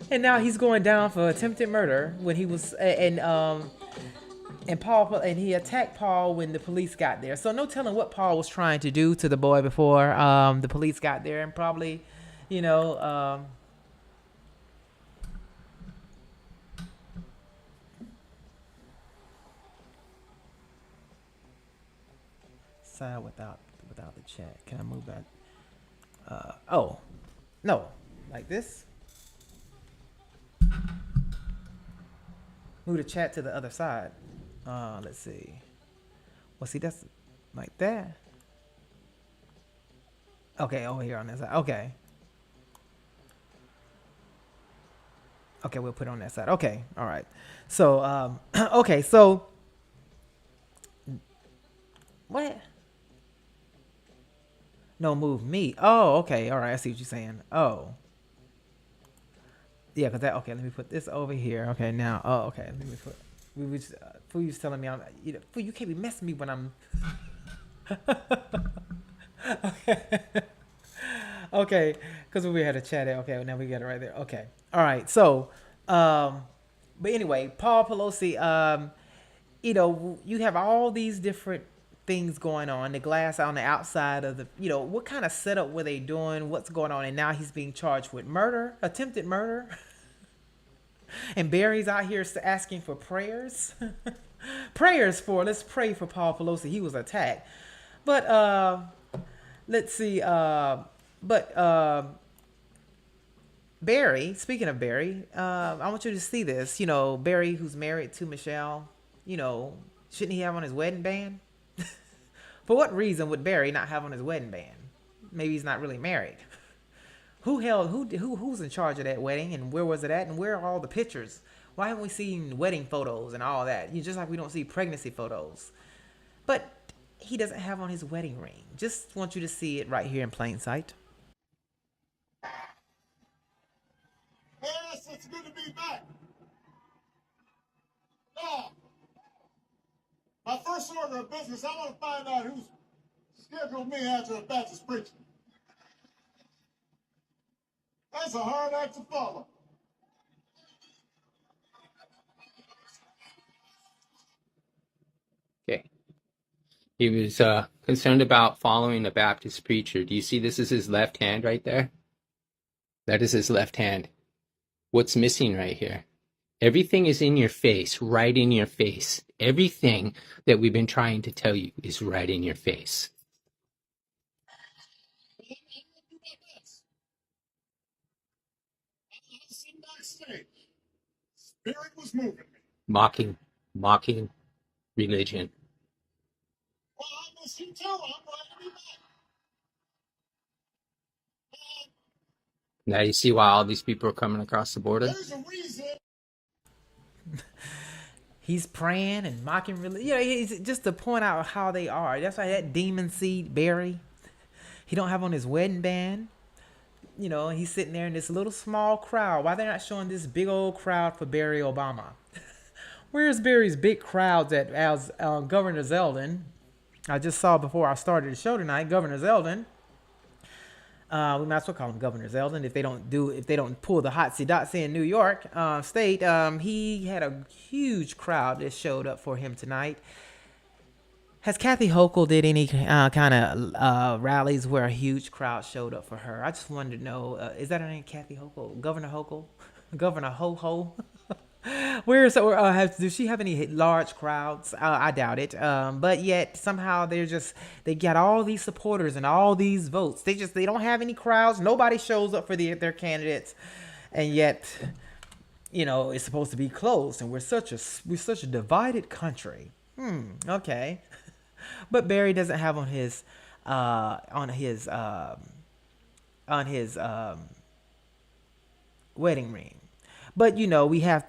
and now he's going down for attempted murder when he was and he attacked Paul when the police got there. So no telling what Paul was trying to do to the boy before the police got there, and probably, side without the chat. Can I move that? Oh, no, like this. Move the chat to the other side. Let's see. Well, see, that's like that. Okay, over here on this side. Okay. Okay, we'll put it on that side. Okay, all right. So, okay, so What? No, move me. Oh, okay. All right. I see what you're saying. Oh. Yeah, because that, okay, let me put this over here. Okay, now, oh, okay. Let me put, we was, Fu was telling me, Fu, you can't be messing me when I'm, okay. Okay, because we had a chat. Okay, now we got it right there. Okay. All right. So, but anyway, Paul Pelosi, you have all these different things going on. The glass on the outside of the, what kind of setup were they doing? What's going on? And now he's being charged with murder, attempted murder. And Barry's out here asking for prayers. Let's pray for Paul Pelosi. He was attacked. But, let's see. Barry, speaking of Barry, I want you to see this. Barry, who's married to Michelle, shouldn't he have on his wedding band? For what reason would Barry not have on his wedding band? Maybe he's not really married. Who's in charge of that wedding, and where was it at, and where are all the pictures? Why haven't we seen wedding photos and all that? Just like we don't see pregnancy photos. But he doesn't have on his wedding ring. Just want you to see it right here in plain sight. Yes, it's good to be back. Now, my first order of business, I want to find out who's scheduled me after a Baptist preacher. That's a hard act to follow. Okay. He was concerned about following a Baptist preacher. Do you see this is his left hand right there? That is his left hand. What's missing right here? Everything is in your face, right in your face. Everything that we've been trying to tell you is right in your face. Spirit was moving me. Mocking religion. Well, I miss you too. I'm glad to be back. Now you see why all these people are coming across the border? There's a reason. He's praying and mocking religion. He's just to point out how they are. That's why that demon seed Barry, he don't have on his wedding band. He's sitting there in this little small crowd. Why they're not showing this big old crowd for Barry Obama? Where's Barry's big crowds at Governor Zeldin? I just saw before I started the show tonight, Governor Zeldin. We might as well call him Governor Zeldin if they don't pull the hotsy dotsy in New York State. He had a huge crowd that showed up for him tonight. Has Kathy Hochul did any kind of rallies where a huge crowd showed up for her? I just wanted to know, is that her name, Kathy Hochul? Governor Hochul? Governor Ho-Ho? Does she have any large crowds? I doubt it. But yet somehow they got all these supporters and all these votes. They don't have any crowds. Nobody shows up for their candidates. And yet, it's supposed to be close. And we're such a divided country. Okay. But Barry doesn't have on his wedding ring. But we have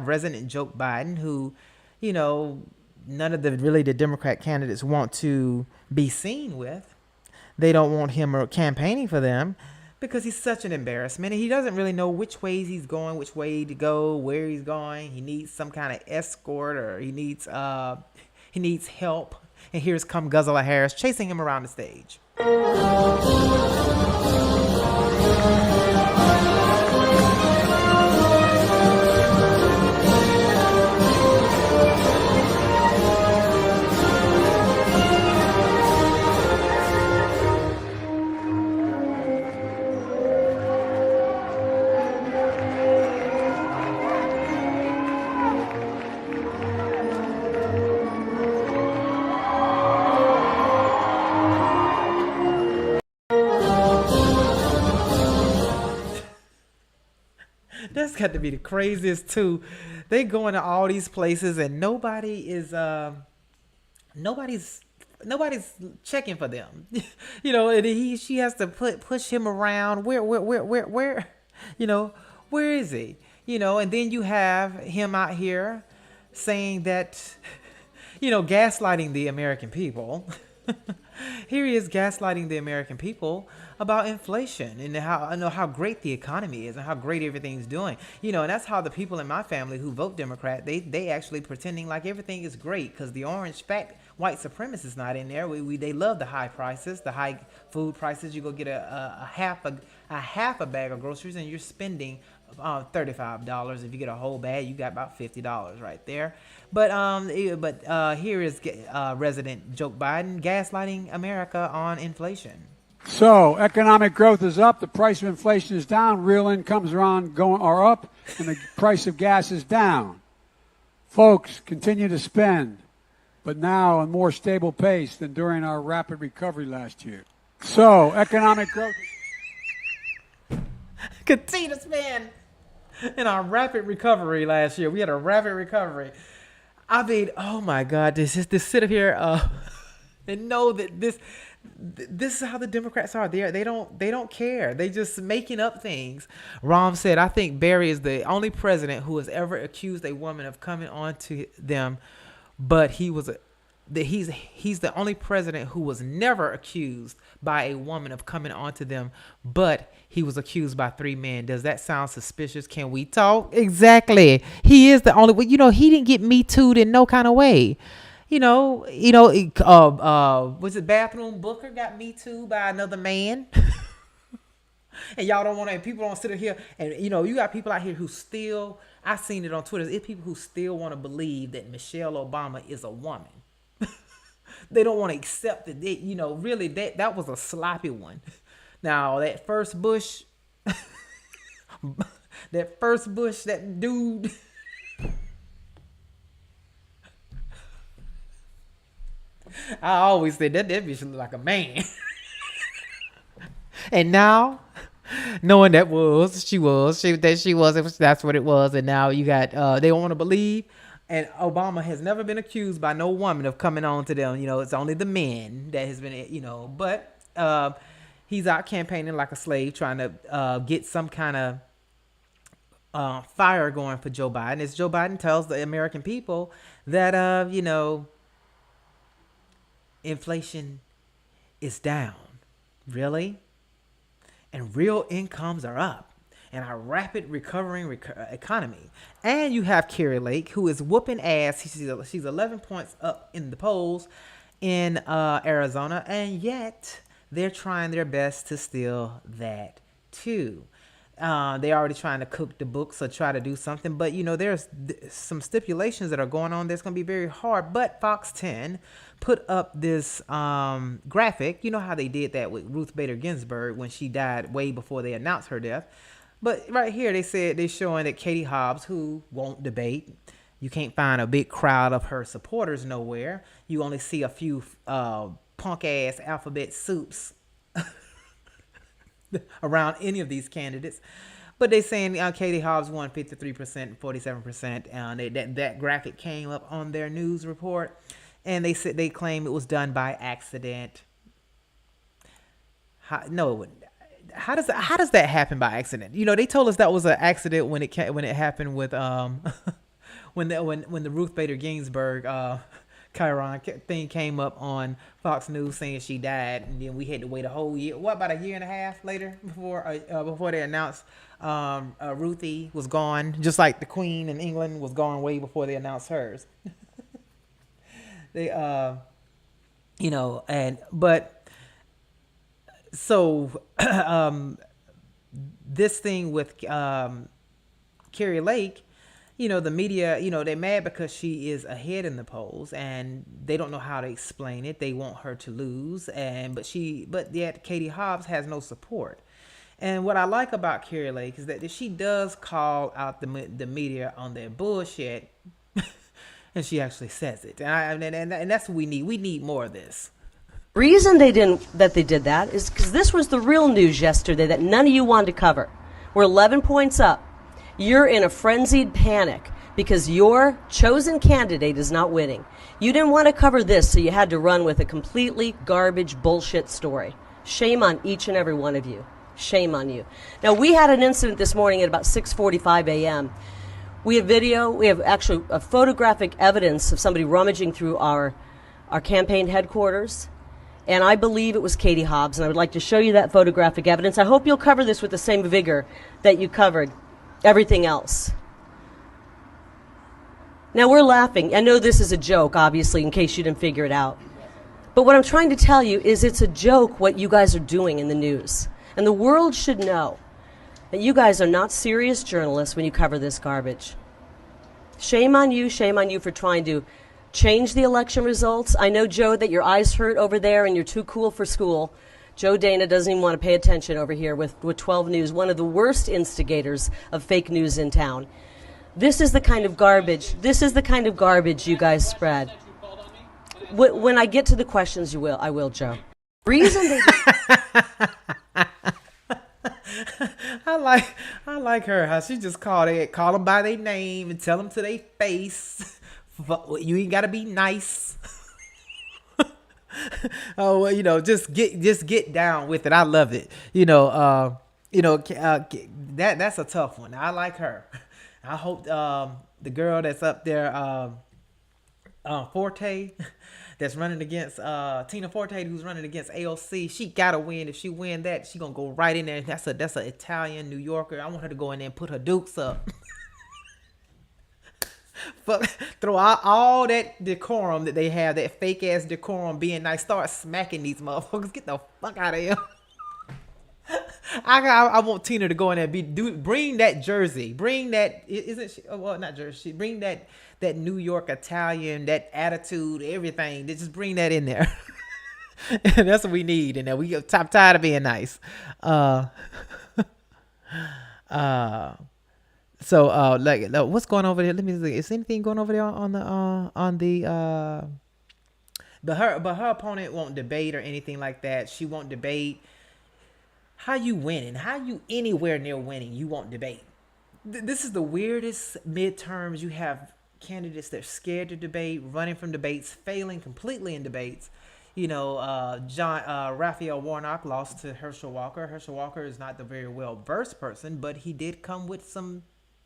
President Joe Biden, who, none of the Democrat candidates want to be seen with. They don't want him campaigning for them because he's such an embarrassment, and he doesn't really know which ways he's going, which way to go, where he's going. He needs some kind of escort, or he needs help. And here's Kamala Harris chasing him around the stage. That's got to be the craziest too. They go into all these places and nobody's checking for them. And she has to push him around. Where where is he? And then you have him out here saying that gaslighting the American people. Here he is gaslighting the American people about inflation and how great the economy is and how great everything's doing. And that's how the people in my family who vote Democrat, they actually pretending like everything is great because the orange fat white supremacist is not in there. They love the high prices, the high food prices. You go get a half a bag of groceries and you're spending $35. If you get a whole bag, you got about $50 right there. But here is resident Joe Biden gaslighting America on inflation. So economic growth is up, the price of inflation is down, real incomes are up, and the price of gas is down. Folks continue to spend, but now a more stable pace than during our rapid recovery last year. So economic growth continue to spend. In our rapid recovery last year, we had a rapid recovery. I mean, oh my God, this sit up here and know that this is how the Democrats are. They don't care. They just making up things. Rahm said, I think Barry is the only president who has ever accused a woman of coming on to them, but he's the only president who was never accused by a woman of coming onto them, but he was accused by 3 men. Does that sound suspicious? Can we talk? Exactly. He is the only one. He didn't get Me Too'd in no kind of way. Was it Bathroom Booker got Me Too'd by another man? And y'all don't want to, people don't sit here and, you got people out here who still, I've seen it on Twitter, it's people who still want to believe that Michelle Obama is a woman. They don't want to accept that, really that was a sloppy one. Now, that first Bush, that dude, I always say that bitch looked like a man. And now, knowing that's what it was, and now you got, they don't want to believe. And Obama has never been accused by no woman of coming on to them. It's only the men that has been, but he's out campaigning like a slave, trying to get some kind of fire going for Joe Biden. As Joe Biden tells the American people that, inflation is down. Really? And real incomes are up. And our rapid recovering economy. And you have Carrie Lake, who is whooping ass. She's 11 points up in the polls in Arizona. And yet, they're trying their best to steal that, too. They're already trying to cook the books or try to do something. But, there's some stipulations that are going on that's going to be very hard. But Fox 10 put up this graphic. You know how they did that with Ruth Bader Ginsburg when she died way before they announced her death. But right here, they said they're showing that Katie Hobbs, who won't debate, you can't find a big crowd of her supporters nowhere. You only see a few punk-ass alphabet soups around any of these candidates. But they're saying Katie Hobbs won 53% and 47%. That graphic came up on their news report. And they claim it was done by accident. No, it wouldn't. How does that happen by accident? They told us that was an accident when it happened with when the Ruth Bader Ginsburg Chiron thing came up on Fox News saying she died, and then we had to wait a whole year. What, about a year and a half later before they announced Ruthie was gone, just like the Queen in England was gone way before they announced hers. So this thing with Carrie Lake, the media, they're mad because she is ahead in the polls and they don't know how to explain it. They want her to lose, but yet Katie Hobbs has no support. And what I like about Carrie Lake is that she does call out the media on their bullshit, and she actually says it. And that's what we need. We need more of this. Reason they did that is because this was the real news yesterday that none of you wanted to cover. We're 11 points up. You're in a frenzied panic because your chosen candidate is not winning. You didn't want to cover this, so you had to run with a completely garbage bullshit story. Shame on each and every one of you. Shame on you. Now, we had an incident this morning at about 6:45 a.m. We have video. We have actually a photographic evidence of somebody rummaging through our campaign headquarters. And I believe it was Katie Hobbs, and I would like to show you that photographic evidence. I hope you'll cover this with the same vigor that you covered everything else. Now, we're laughing. I know this is a joke, obviously, in case you didn't figure it out. But what I'm trying to tell you is it's a joke what you guys are doing in the news. And the world should know that you guys are not serious journalists when you cover this garbage. Shame on you for trying to change the election results. I know, Joe, that your eyes hurt over there and you're too cool for school. Joe Dana doesn't even want to pay attention over here with 12 News, one of the worst instigators of fake news in town. This is the kind of garbage. This is the kind of garbage you guys spread. When I get to the questions, I will, Joe. Reason they I like her, how she just call them by their name and tell them to their face. You ain't gotta be nice. Oh, well, just get down with it. I love it. That's a tough one. I like her. I hope the girl that's up there, Forte, that's running against Tina Forte, who's running against AOC. She gotta win. If she win that, she gonna go right in there. That's an Italian New Yorker. I want her to go in there and put her dukes up. Throw out all that decorum that they have, that fake ass decorum, being nice. Start smacking these motherfuckers. Get the fuck out of here. I want Tina to go in there and bring that jersey. Bring that, isn't she? Well, not jersey. Bring that New York Italian, that attitude, everything. Just bring that in there. And that's what we need. And we get tired of being nice. So what's going over there? Let me see. Is anything going over there on the but her opponent won't debate or anything like that. She won't debate. How you winning? How you anywhere near winning? You won't debate. This is the weirdest midterms. You have candidates that are scared to debate, running from debates, failing completely in debates. Raphael Warnock lost to Herschel Walker. Herschel Walker is not the very well-versed person, but he did come with some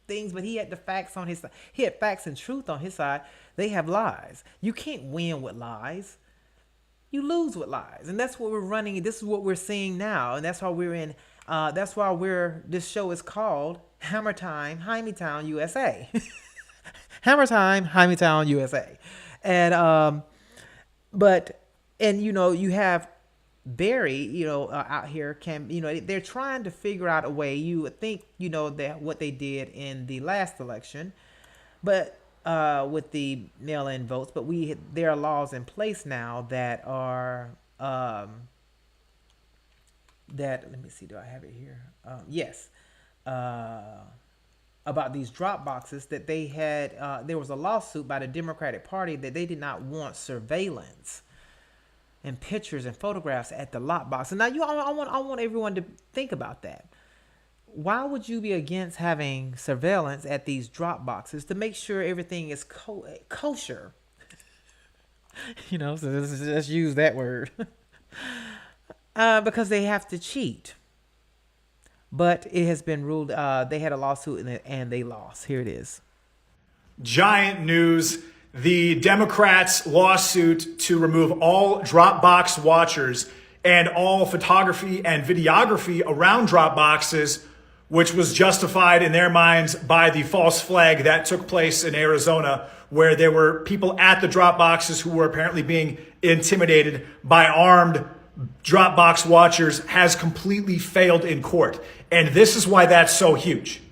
things, but he had the facts on his side. He had facts and truth on his side. They have lies. You can't win with lies. You lose with lies. And that's what we're running. This is what we're seeing now. And that's why this show is called Hammertime, Hymietown USA. Hammertime, Hymietown USA. And, you have Barry, out here they're trying to figure out a way. You would think, that what they did in the last election, but with the mail-in votes, but there are laws in place now that are let me see, do I have it here? Yes, about these drop boxes that they had. There was a lawsuit by the Democratic Party that they did not want surveillance and pictures and photographs at the lot box. And now I want everyone to think about that. Why would you be against having surveillance at these drop boxes to make sure everything is kosher? So let's use that word. Because they have to cheat. But it has been ruled, they had a lawsuit and they lost. Here it is. Giant news. The Democrats' lawsuit to remove all Dropbox watchers and all photography and videography around Dropboxes, which was justified in their minds by the false flag that took place in Arizona, where there were people at the Dropboxes who were apparently being intimidated by armed Dropbox watchers, has completely failed in court. And this is why that's so huge.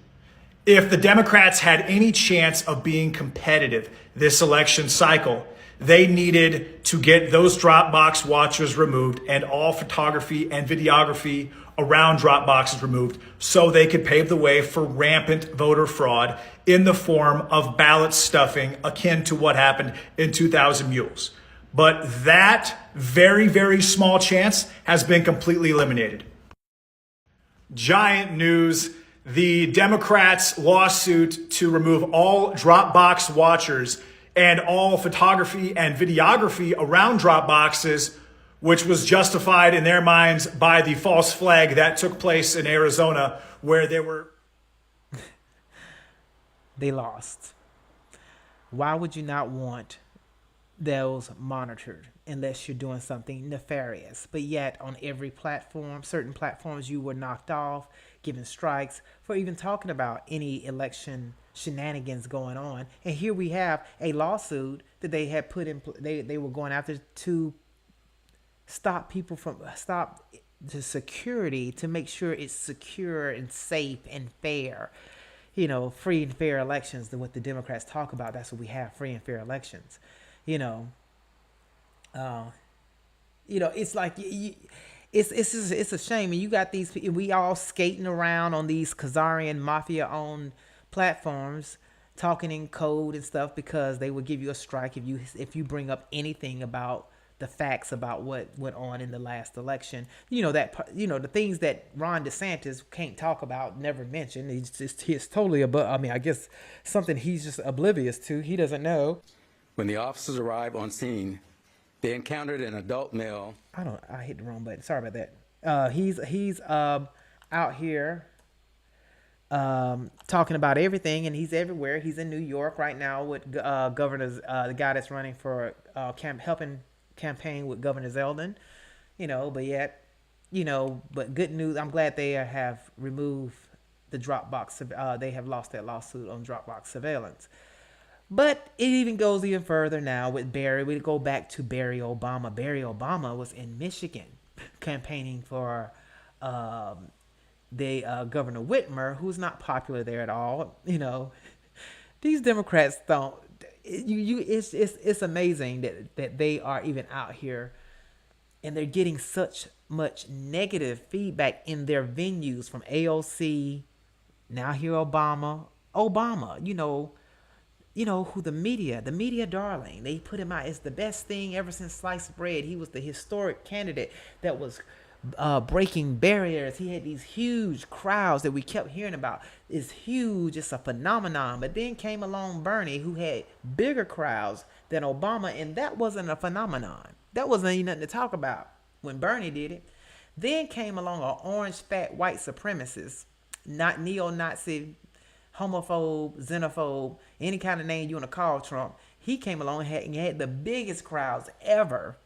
If the Democrats had any chance of being competitive this election cycle, they needed to get those Dropbox watchers removed and all photography and videography around Dropboxes removed so they could pave the way for rampant voter fraud in the form of ballot stuffing akin to what happened in 2000 mules. But that very, very small chance has been completely eliminated. Giant news. The Democrats' lawsuit to remove all Dropbox watchers and all photography and videography around Dropboxes, which was justified in their minds by the false flag that took place in Arizona, where there were... they lost. Why would you not want those monitored unless you're doing something nefarious? But yet on every platform, certain platforms, you were knocked off, given strikes for even talking about any election shenanigans going on. And here we have a lawsuit that they had put in, they were going after to stop people from, stop the security, to make sure it's secure and safe and fair. You know, free and fair elections, what the Democrats talk about, that's what we have, free and fair elections. You know, it's like, it's a shame. And you got these, we all skating around on these Khazarian mafia-owned platforms, talking in code and stuff, because they would give you a strike if you bring up anything about the facts about what went on in the last election. The things that Ron DeSantis can't talk about, never mention. He's totally above. I mean, I guess something he's just oblivious to. He doesn't know. When the officers arrived on scene, they encountered an adult male. I hit the wrong button. Sorry about that. He's out here talking about everything, and he's everywhere. He's in New York right now with governors, the guy that's running for helping campaign with Governor Zeldin, but good news. I'm glad they have removed the Dropbox. They have lost that lawsuit on Dropbox surveillance. But it even goes even further now with Barry. We go back to Barry Obama. Barry Obama was in Michigan campaigning for Governor Whitmer, who's not popular there at all. These Democrats don't. It's amazing that they are even out here, and they're getting such much negative feedback in their venues from AOC. Now here Obama, who the media darling. They put him out as the best thing ever since sliced bread. He was the historic candidate that was breaking barriers. He had these huge crowds that we kept hearing about. It's huge. It's a phenomenon. But then came along Bernie, who had bigger crowds than Obama, and that wasn't a phenomenon. That wasn't even nothing to talk about when Bernie did it. Then came along an orange fat white supremacist, not neo-Nazi, homophobe, xenophobe, any kind of name you want to call Trump. He came along and had the biggest crowds ever.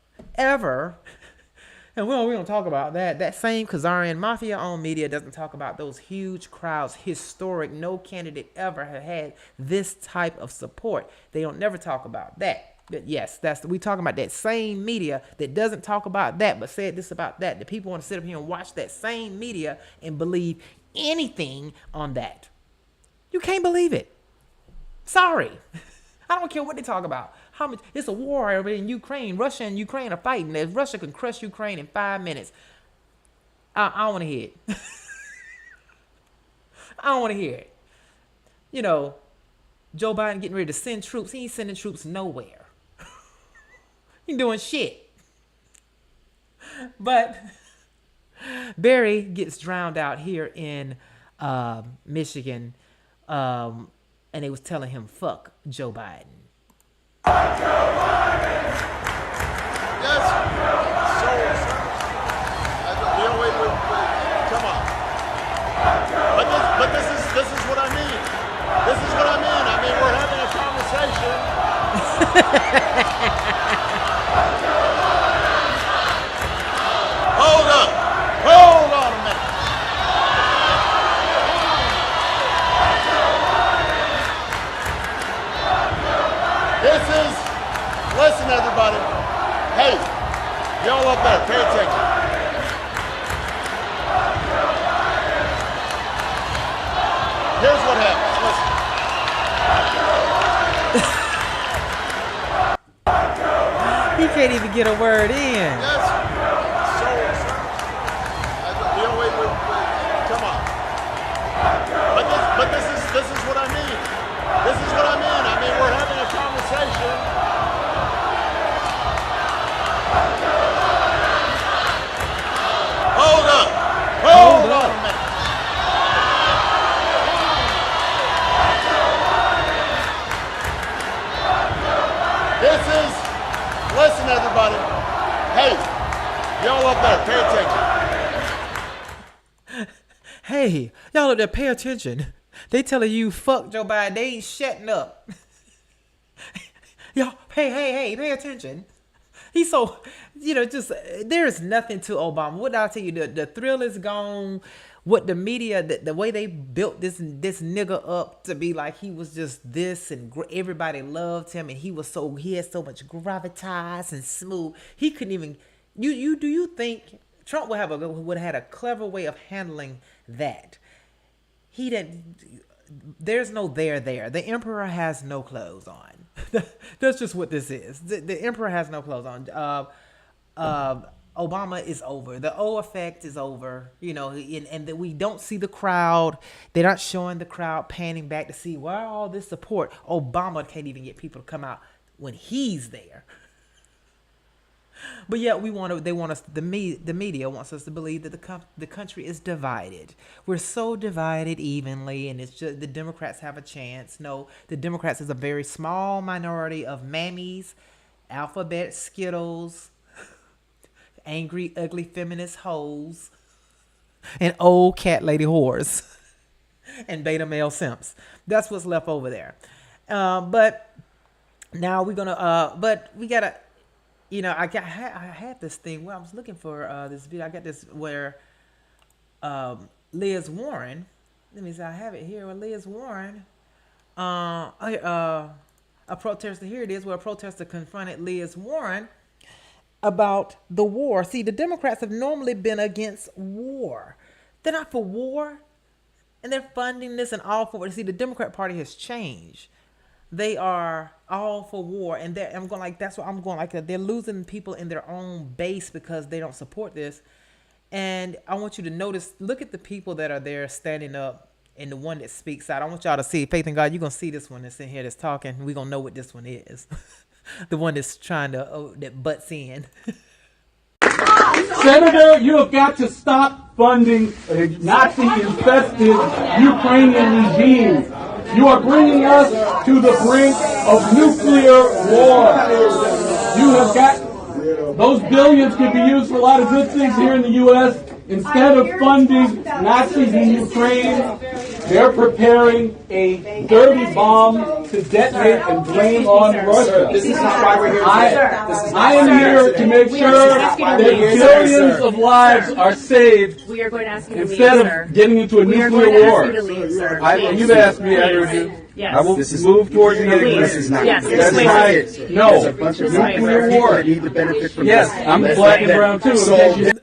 And we don't talk about that. That same Khazarian mafia-owned media doesn't talk about those huge crowds. Historic. No candidate ever have had this type of support. They don't never talk about that. But yes, we talking about that same media that doesn't talk about that, but said this about that. The people want to sit up here and watch that same media and believe anything on that. You can't believe it. Sorry. I don't care what they talk about. It's a war over in Ukraine. Russia and Ukraine are fighting. If Russia can crush Ukraine in 5 minutes, I don't want to hear it. I don't want to hear it. Joe Biden getting ready to send troops. He ain't sending troops nowhere. He ain't doing shit. But Barry gets drowned out here in Michigan, and they was telling him, fuck Joe Biden. Yes. Wait. Come on. But this is what I mean. This is what I mean. I mean, we're having a conversation. Hold on a minute. Listen, everybody. Hey, y'all up there, pay attention. Here's what happens. Listen. He can't even get a word in. Yes. Wait. Come on. But this is what I mean. This is what I mean. I mean, we're having a conversation. Hold on a minute. Listen, everybody. Hey, y'all up there, pay attention. Hey, y'all up there, pay attention. They telling you fuck Joe Biden. They ain't shutting up. Yo, hey, pay attention. He's so, just, there is nothing to Obama. What did I tell you? The thrill is gone. What the media, the way they built this nigga up to be like he was just this, and everybody loved him, and he had so much gravitas and smooth. He couldn't even. Do you think Trump would have had a clever way of handling that? He didn't. There's no there. The emperor has no clothes on. That's just what this is. The emperor has no clothes on. Obama is over. The O effect is over. And that we don't see the crowd. They're not showing the crowd panning back to see why all this support. Obama can't even get people to come out when he's there. But yet the media wants us to believe that the country is divided. We're so divided evenly, and it's just the Democrats have a chance. No, the Democrats is a very small minority of mammies, alphabet Skittles, angry, ugly feminist hoes, and old cat lady whores, and beta male simps. That's what's left over there. But now we're gonna. But we gotta. I had this thing where I was looking for this video. I got this where Liz Warren. Let me see. I have it here with Liz Warren. A protester. Here it is, where a protester confronted Liz Warren about the war. See, the Democrats have normally been against war. They're not for war, and they're funding this and all for it. See, the Democrat Party has changed. They are all for war, and they're losing people in their own base because they don't support this. And I want you to notice, look at the people that are there standing up, and the one that speaks out. I want y'all to see, Faith in God, you're going to see this one that's in here that's talking. We're going to know what this one is. The one that's that butts in. Senator, you have got to stop funding a Nazi-infested Ukrainian regime. You are bringing us to the brink of nuclear war. You have got, those billions could be used for a lot of good things here in the U.S. Instead of funding Nazis in Ukraine, they're preparing a dirty bomb to detonate and blame on Russia. This is not why we're here today. I am here to make sure that billions of lives are saved We are going to ask you to leave, instead sir. of getting into a We are nuclear going to ask war. you to leave, sir. You've asked me, I heard you. Yes. I will move towards the end. This is not. That's This way, right. sir. No. There's a bunch of Nuclear war. that need to benefit from Yes, this. I'm black and brown too.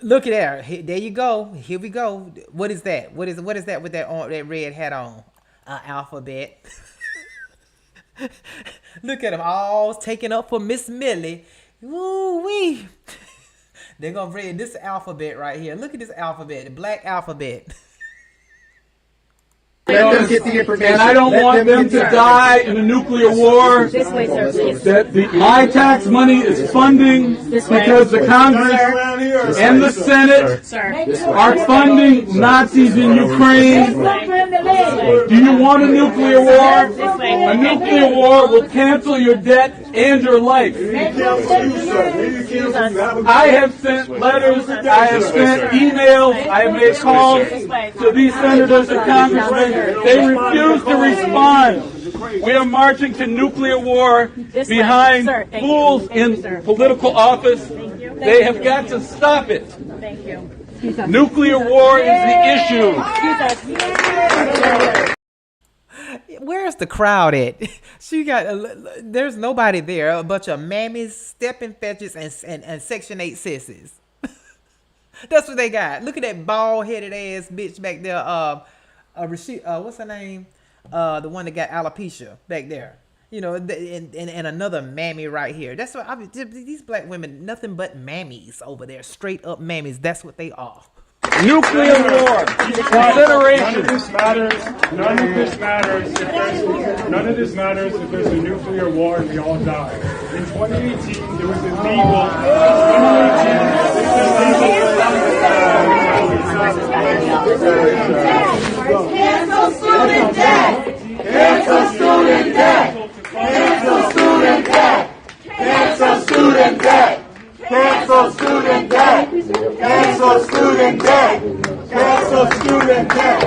Look at that. There you go. Here we go. What is that? What is that with that red hat on? Alphabet. Look at them all taking up for Miss Millie. Woo-wee. They're going to read this alphabet right here. Look at this alphabet, the black alphabet. Let them get the information. And I don't want them to die in a nuclear war. This way, sir, please. That my tax money is funding because the Congress and the Senate are funding Nazis in Ukraine. Do you want a nuclear war? A nuclear war will cancel your debt and your life. I have sent letters, I have sent emails, I have made calls to these senators and congressmen. They refuse to respond. We are marching to nuclear war behind fools in political office. They have got to stop it. Nuclear war is the issue. Where's the crowd at? There's nobody there. A bunch of mammies, stepping fetches, and Section 8 sissies. That's what they got. Look at that bald-headed ass bitch back there. What's her name? The one that got alopecia back there. And another mammy right here. That's what these black women, nothing but mammies over there. Straight up mammies. That's what they are. Nuclear war. Consideration. None of this matters if there's a nuclear war and we all die. In 2018, there was illegal. Cancel student debt! Cancel student debt! Cancel student debt! Cancel student debt! Cancel student debt! Cancel student debt! Cancel student debt!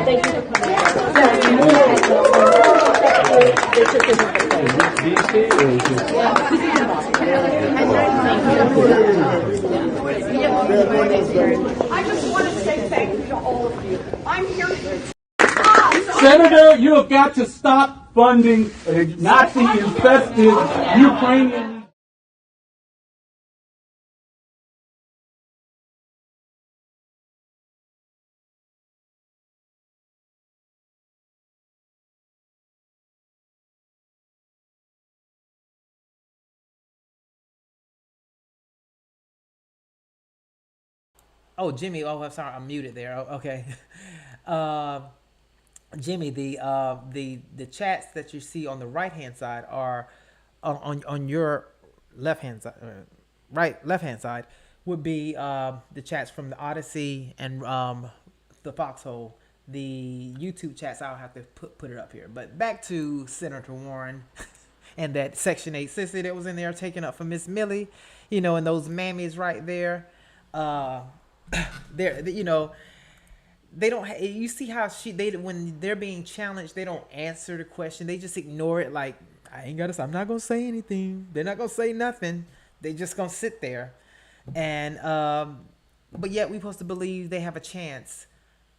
I just want to say thank you to all of you. I'm here to... Senator, you have got to stop funding Nazi-infested Ukrainian. Oh, Jimmy. Oh, I'm sorry. I'm muted there. Oh, okay. Jimmy, the chats that you see on the right hand side are on your left hand side, left hand side would be the chats from the Odyssey and the Foxhole. The YouTube chats, I'll have to put it up here. But back to Senator Warren and that Section 8 sissy that was in there taking up for Miss Millie, and those mammies right there. They don't. You see how when they're being challenged, they don't answer the question. They just ignore it. Like, I'm not gonna say anything. They're not gonna say nothing. They just gonna sit there, and but yet we're supposed to believe they have a chance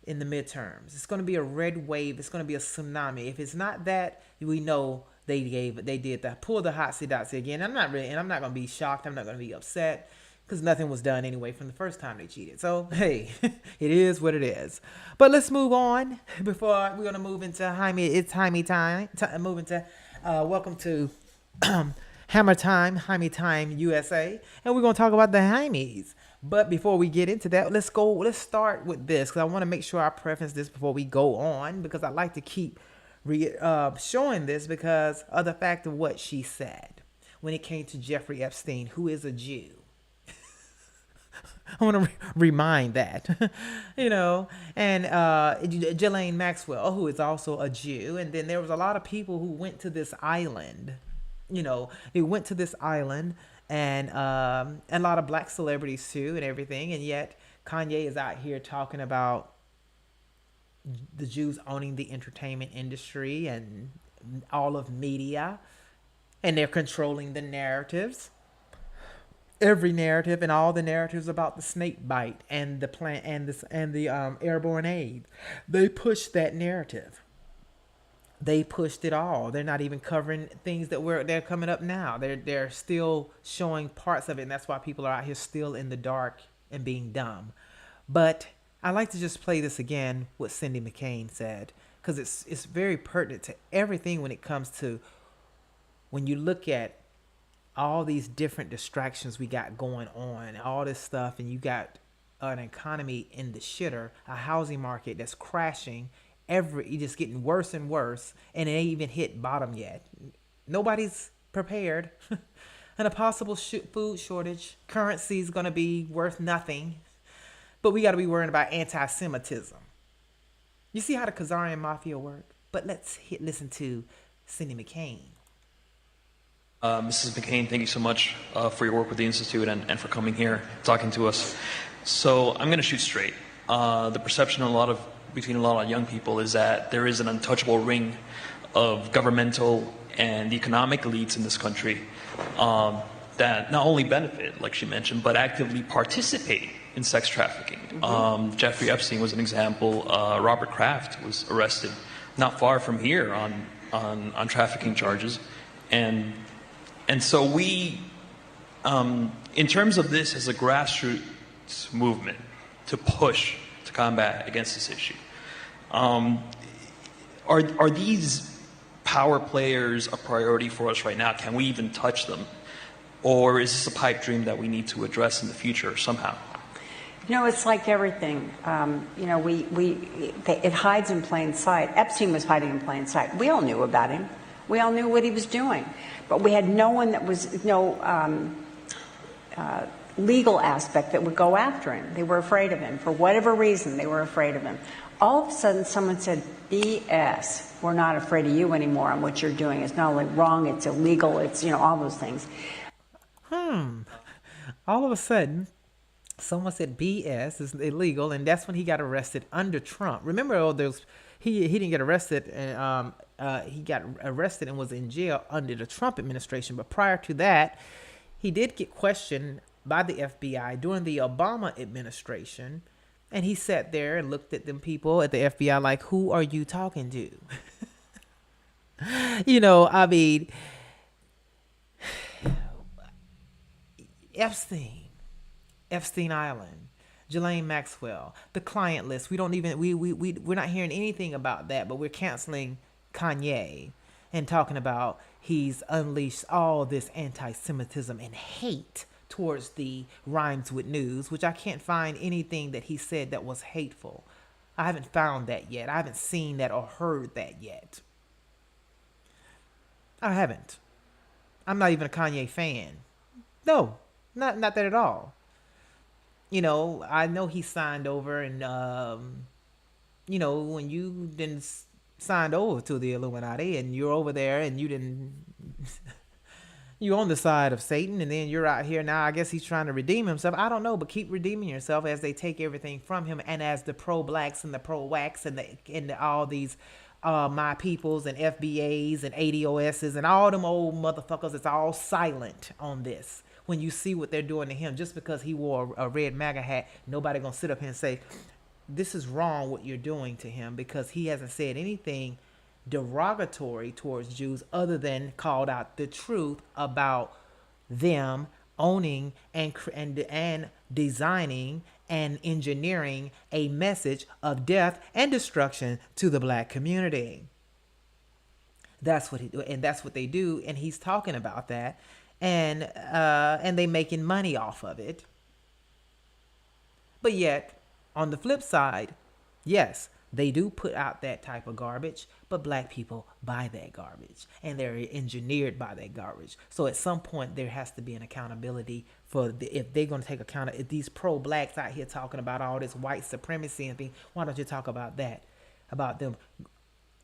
in the midterms. It's gonna be a red wave. It's gonna be a tsunami. If it's not that, we know they did that. Pull the hotsy dotsy again. I'm not gonna be shocked. I'm not gonna be upset. Because nothing was done anyway from the first time they cheated. So, hey, it is what it is. But let's move on before we're going to move into Hymietown. Move into, welcome to Hammertime USA. And we're going to talk about the Hymies. But before we get into that, let's start with this. Because I want to make sure I preface this before we go on. Because I like to keep showing this because of the fact of what she said when it came to Jeffrey Epstein, who is a Jew. I want to remind that, and Ghislaine Maxwell, who is also a Jew. And then there was a lot of people who went to this island, they went to this island and a lot of black celebrities too and everything. And yet Kanye is out here talking about the Jews owning the entertainment industry and all of media, and they're controlling the narratives. Every narrative and all the narratives about the snake bite and the plant and the airborne aid, they pushed that narrative. They pushed it all. They're not even covering things they're coming up now. They're still showing parts of it, and that's why people are out here still in the dark and being dumb. But I like to just play this again, what Cindy McCain said, because it's very pertinent to everything when it comes to when you look at all these different distractions we got going on, all this stuff, and you got an economy in the shitter, a housing market that's crashing, just getting worse and worse, and it ain't even hit bottom yet. Nobody's prepared. And a possible food shortage, currency is going to be worth nothing, but we got to be worrying about anti-Semitism. You see how the Khazarian mafia work? But let's listen to Cindy McCain. Mrs. McCain, thank you so much for your work with the Institute and for coming here, talking to us. So I'm going to shoot straight. The perception between a lot of young people is that there is an untouchable ring of governmental and economic elites in this country that not only benefit, like she mentioned, but actively participate in sex trafficking. Mm-hmm. Jeffrey Epstein was an example. Robert Kraft was arrested not far from here on trafficking charges. And so we, in terms of this as a grassroots movement to push to combat against this issue, are these power players a priority for us right now? Can we even touch them? Or is this a pipe dream that we need to address in the future somehow? It's like everything. It hides in plain sight. Epstein was hiding in plain sight. We all knew about him. We all knew what he was doing. But we had no one that was, legal aspect that would go after him. They were afraid of him. For whatever reason, they were afraid of him. All of a sudden, someone said, BS. We're not afraid of you anymore on what you're doing. It's not only wrong, it's illegal, it's, all those things. All of a sudden, someone said BS is illegal, and that's when he got arrested under Trump. Remember, he didn't get arrested he got arrested and was in jail under the Trump administration. But prior to that, he did get questioned by the FBI during the Obama administration. And he sat there and looked at them people at the FBI like, who are you talking to? You know, I mean, Epstein Island, Ghislaine Maxwell, the client list. We don't even, we're not hearing anything about that, but we're canceling Kanye and talking about he's unleashed all this anti-Semitism and hate towards the Rhymes with News, which I can't find anything that he said that was hateful. I haven't found that yet. I haven't seen that or heard that yet. I haven't. I'm not even a Kanye fan. No, not that at all. You know, I know he signed over and, you know, when you didn't signed over to the Illuminati and you're over there and you didn't... You're on the side of Satan, and then you're out here now. I guess he's trying to redeem himself. I don't know, but keep redeeming yourself as they take everything from him, and as the pro-blacks and the pro-wax and all these my peoples and FBAs and ADOSs and all them old motherfuckers, it's all silent on this. When you see what they're doing to him, just because he wore a red MAGA hat, nobody gonna sit up here and say, this is wrong what you're doing to him, because he hasn't said anything derogatory towards Jews other than called out the truth about them owning and designing and engineering a message of death and destruction to the black community. That's what that's what they do, and he's talking about that, and they making money off of it. But yet, on the flip side, yes, they do put out that type of garbage, but black people buy that garbage, and they're engineered by that garbage. So at some point, there has to be an accountability for if they're going to take account of these pro-blacks out here talking about all this white supremacy and things. Why don't you talk about that? About them,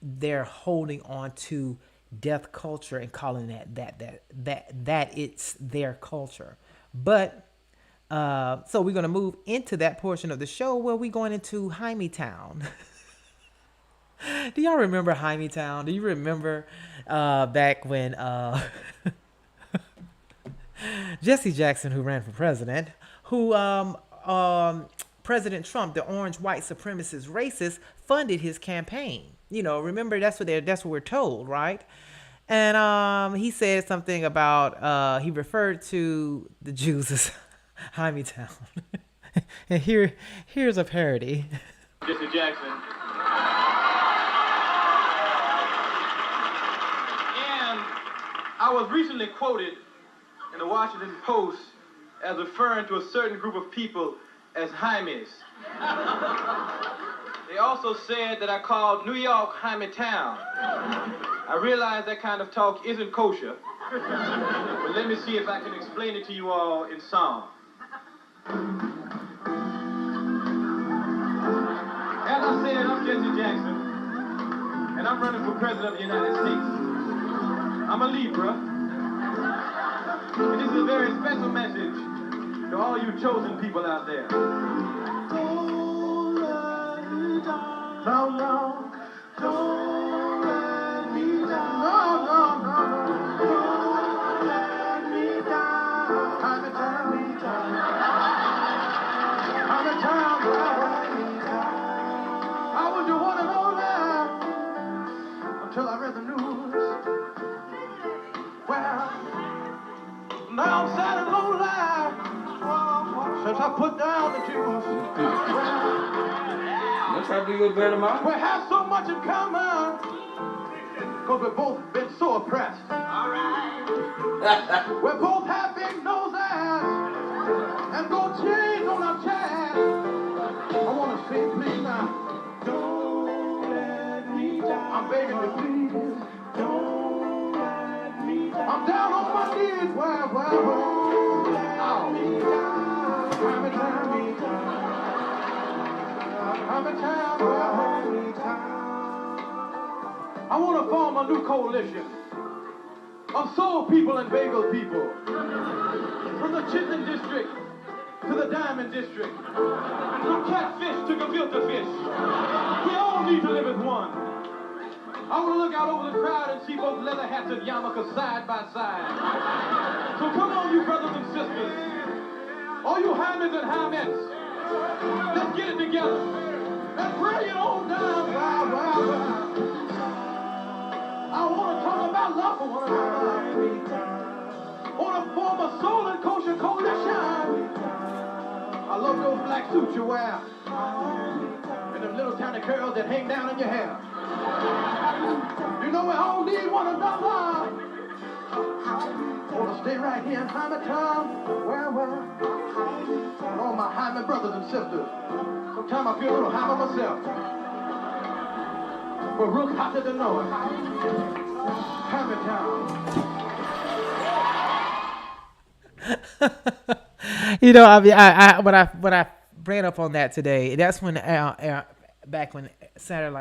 they're holding on to death culture and calling that it's their culture. But so we're going to move into that portion of the show where we're going into Hymietown. Do y'all remember Hymietown? Do you remember back when Jesse Jackson, who ran for president, who President Trump, the orange white supremacist racist, funded his campaign? You know, remember that's what we're told, right? And he said something about he referred to the Jews as Hymietown. And here's a parody. Jesse Jackson. And I was recently quoted in the Washington Post as referring to a certain group of people as Hymies. They also said that I called New York Hymietown. I realize that kind of talk isn't kosher, but let me see if I can explain it to you all in song. As I said, I'm Jesse Jackson, and I'm running for President of the United States. I'm a Libra, and this is a very special message to all you chosen people out there. Don't let me down. No, no. Don't let me down. No, no, no, no. Don't let me down. Hymietown, Hymietown, I was your one and only until I read the news. Well, now I'm sad and lonely since I put down the Jews. Let's try to do a little better, man. We have so much in common because we've both been so oppressed. All right. We both have big noses and gold chains on our chest. I want to say, please now, don't let me down. I'm begging you, please. Don't let me down. I'm down on my knees. Well. Don't let me down. I want to form a new coalition of soul people and bagel people. From the Chitlin District to the Diamond District. From catfish to gefilte fish. We all need to live as one. I want to look out over the crowd and see both leather hats and yarmulkes side by side. So come on, you brothers and sisters. All you Hymens and Hymettes, let's get it together. And bring it on down. Wow, wow, wow. I want to talk about love. I want to talk about peace. I want to form a soul and kosher coalition. I love those black suits you wear. And them little tiny curls that hang down in your hair. You know we all need one another. I want to stay right here in Hammertime. Well. And all my Hymen brothers and sisters. Sometimes I feel a little Hymen myself. But Rook hotter than Noah. Hammertown. You know, I mean, when I ran up on that today, that's when back when Saturday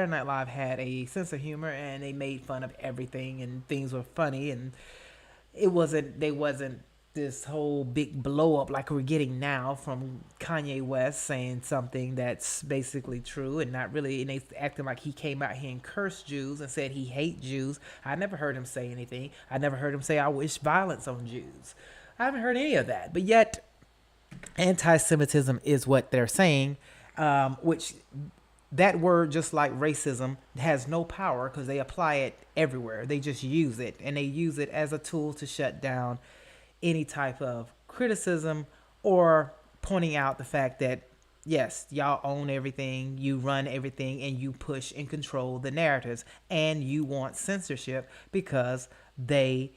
Night Live had a sense of humor and they made fun of everything and things were funny and they wasn't this whole big blow up like we're getting now from Kanye West saying something that's basically true and not really, and they acting like he came out here and cursed Jews and said he hate Jews. I never heard him say anything. I never heard him say I wish violence on Jews. I haven't heard any of that, but yet anti-Semitism is what they're saying, which that word, just like racism, has no power because they apply it everywhere. They just use it, and they use it as a tool to shut down any type of criticism or pointing out the fact that, yes, y'all own everything, you run everything, and you push and control the narratives, and you want censorship because that's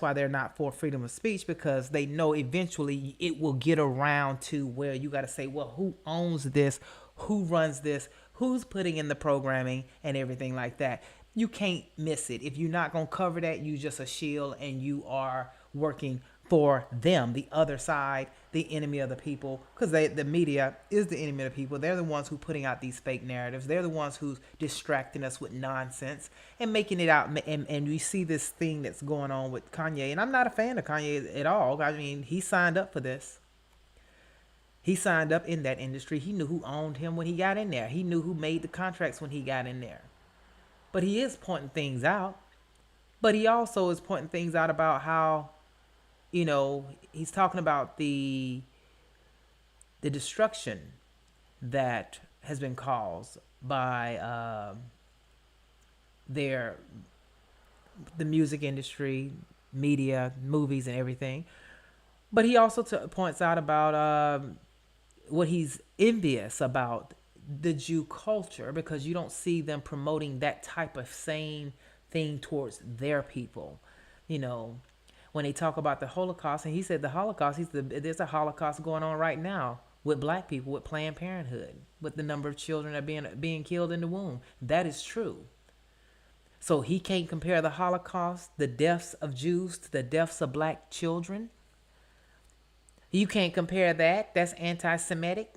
why they're not for freedom of speech, because they know eventually it will get around to where you got to say, well, who owns this? Who runs this? Who's putting in the programming and everything like that? You can't miss it. If you're not going to cover that, you just a shield and you are working for them, the other side, the enemy of the people, because the media is the enemy of the people. They're the ones who putting out these fake narratives. They're the ones who's distracting us with nonsense and making it out. And we see this thing that's going on with Kanye. And I'm not a fan of Kanye at all. I mean, he signed up for this. He signed up in that industry. He knew who owned him when he got in there. He knew who made the contracts when he got in there. But he is pointing things out. But he also is pointing things out about how, you know, he's talking about the destruction that has been caused by the music industry, media, movies, and everything. But he also points out about what he's envious about the Jew culture, because you don't see them promoting that type of same thing towards their people. You know, when they talk about the Holocaust, and he said the Holocaust, there's a Holocaust going on right now with black people, with Planned Parenthood, with the number of children that are being killed in the womb. That is true. So he can't compare the Holocaust, the deaths of Jews, to the deaths of black children. You can't compare that. That's anti-Semitic.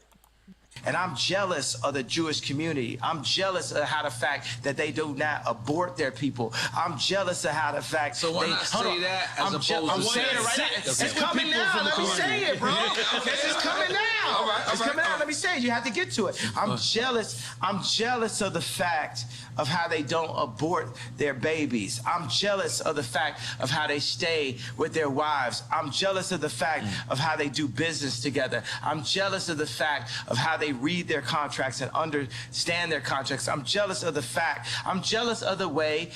And I'm jealous of the Jewish community. I'm jealous of how the fact that they do not abort their people. I'm jealous of how the fact. So why not say that as opposed to I'm saying it right now. It's coming now. Let me say it, bro. It's coming now. It's coming out. Let me say it. You have to get to it. I'm jealous. I'm jealous of the fact of how they don't abort their babies. I'm jealous of the fact of how they stay with their wives. I'm jealous of the fact of how they do business together. I'm jealous of the fact of how they read their contracts and understand their contracts. I'm jealous of the fact. I'm jealous of the way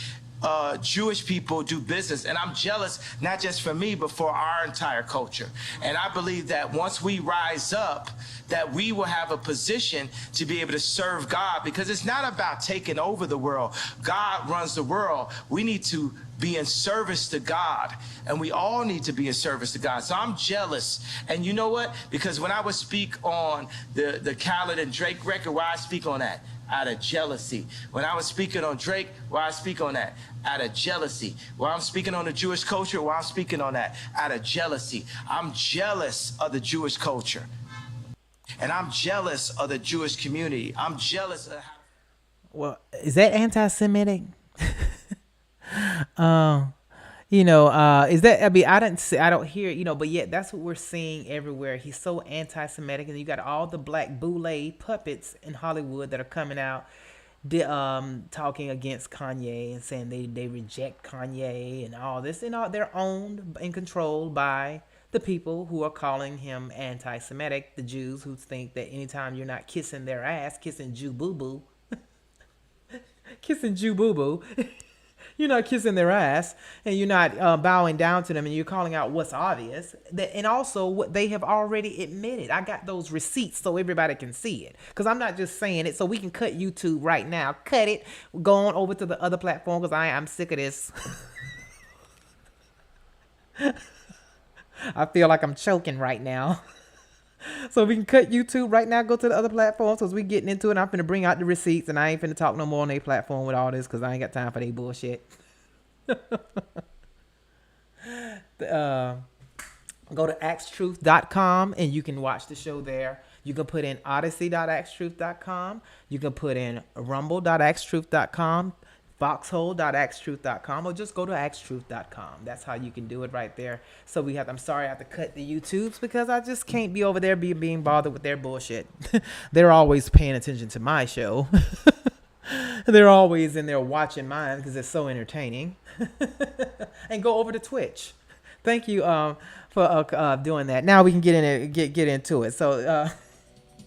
Jewish people do business. And I'm jealous, not just for me, but for our entire culture. And I believe that once we rise up, that we will have a position to be able to serve God, because it's not about taking over the world. God runs the world. We need to be in service to God, and we all need to be in service to God. So I'm jealous. And you know what? Because when I would speak on the Khaled and Drake record, why I speak on that? Out of jealousy. When I was speaking on Drake, why I speak on that? Out of jealousy. When I'm speaking on the Jewish culture, why I'm speaking on that? Out of jealousy. I'm jealous of the Jewish culture. And I'm jealous of the Jewish community. I'm jealous of how... Well, is that anti-Semitic? You know, is that, I mean, I don't hear, you know, but yet that's what we're seeing everywhere. He's so anti-Semitic, and you got all the black boule puppets in Hollywood that are coming out talking against Kanye and saying they reject Kanye and all this, and all they're owned and controlled by the people who are calling him anti-Semitic, the Jews who think that anytime you're not kissing their ass, kissing Jew boo boo, kissing Jew boo boo, you're not kissing their ass, and you're not bowing down to them, and you're calling out what's obvious. And also what they have already admitted. I got those receipts so everybody can see it. Because I'm not just saying it so we can cut YouTube right now. Cut it. Go on over to the other platform because I'm sick of this. I feel like I'm choking right now. So we can cut YouTube right now, go to the other platforms because we getting into it. I'm finna bring out the receipts and I ain't finna talk no more on their platform with all this because I ain't got time for their bullshit. Go to axtruth.com and you can watch the show there. You can put in odyssey.axtruth.com. You can put in rumble.axtruth.com, foxhole.axtruth.com, or just go to axtruth.com. That's how you can do it right there. So I'm sorry I have to cut the YouTubes because I just can't be over there being bothered with their bullshit. They're always paying attention to my show. They're always in there watching mine because it's so entertaining. And go over to Twitch. Thank you for doing that. Now we can get into it. So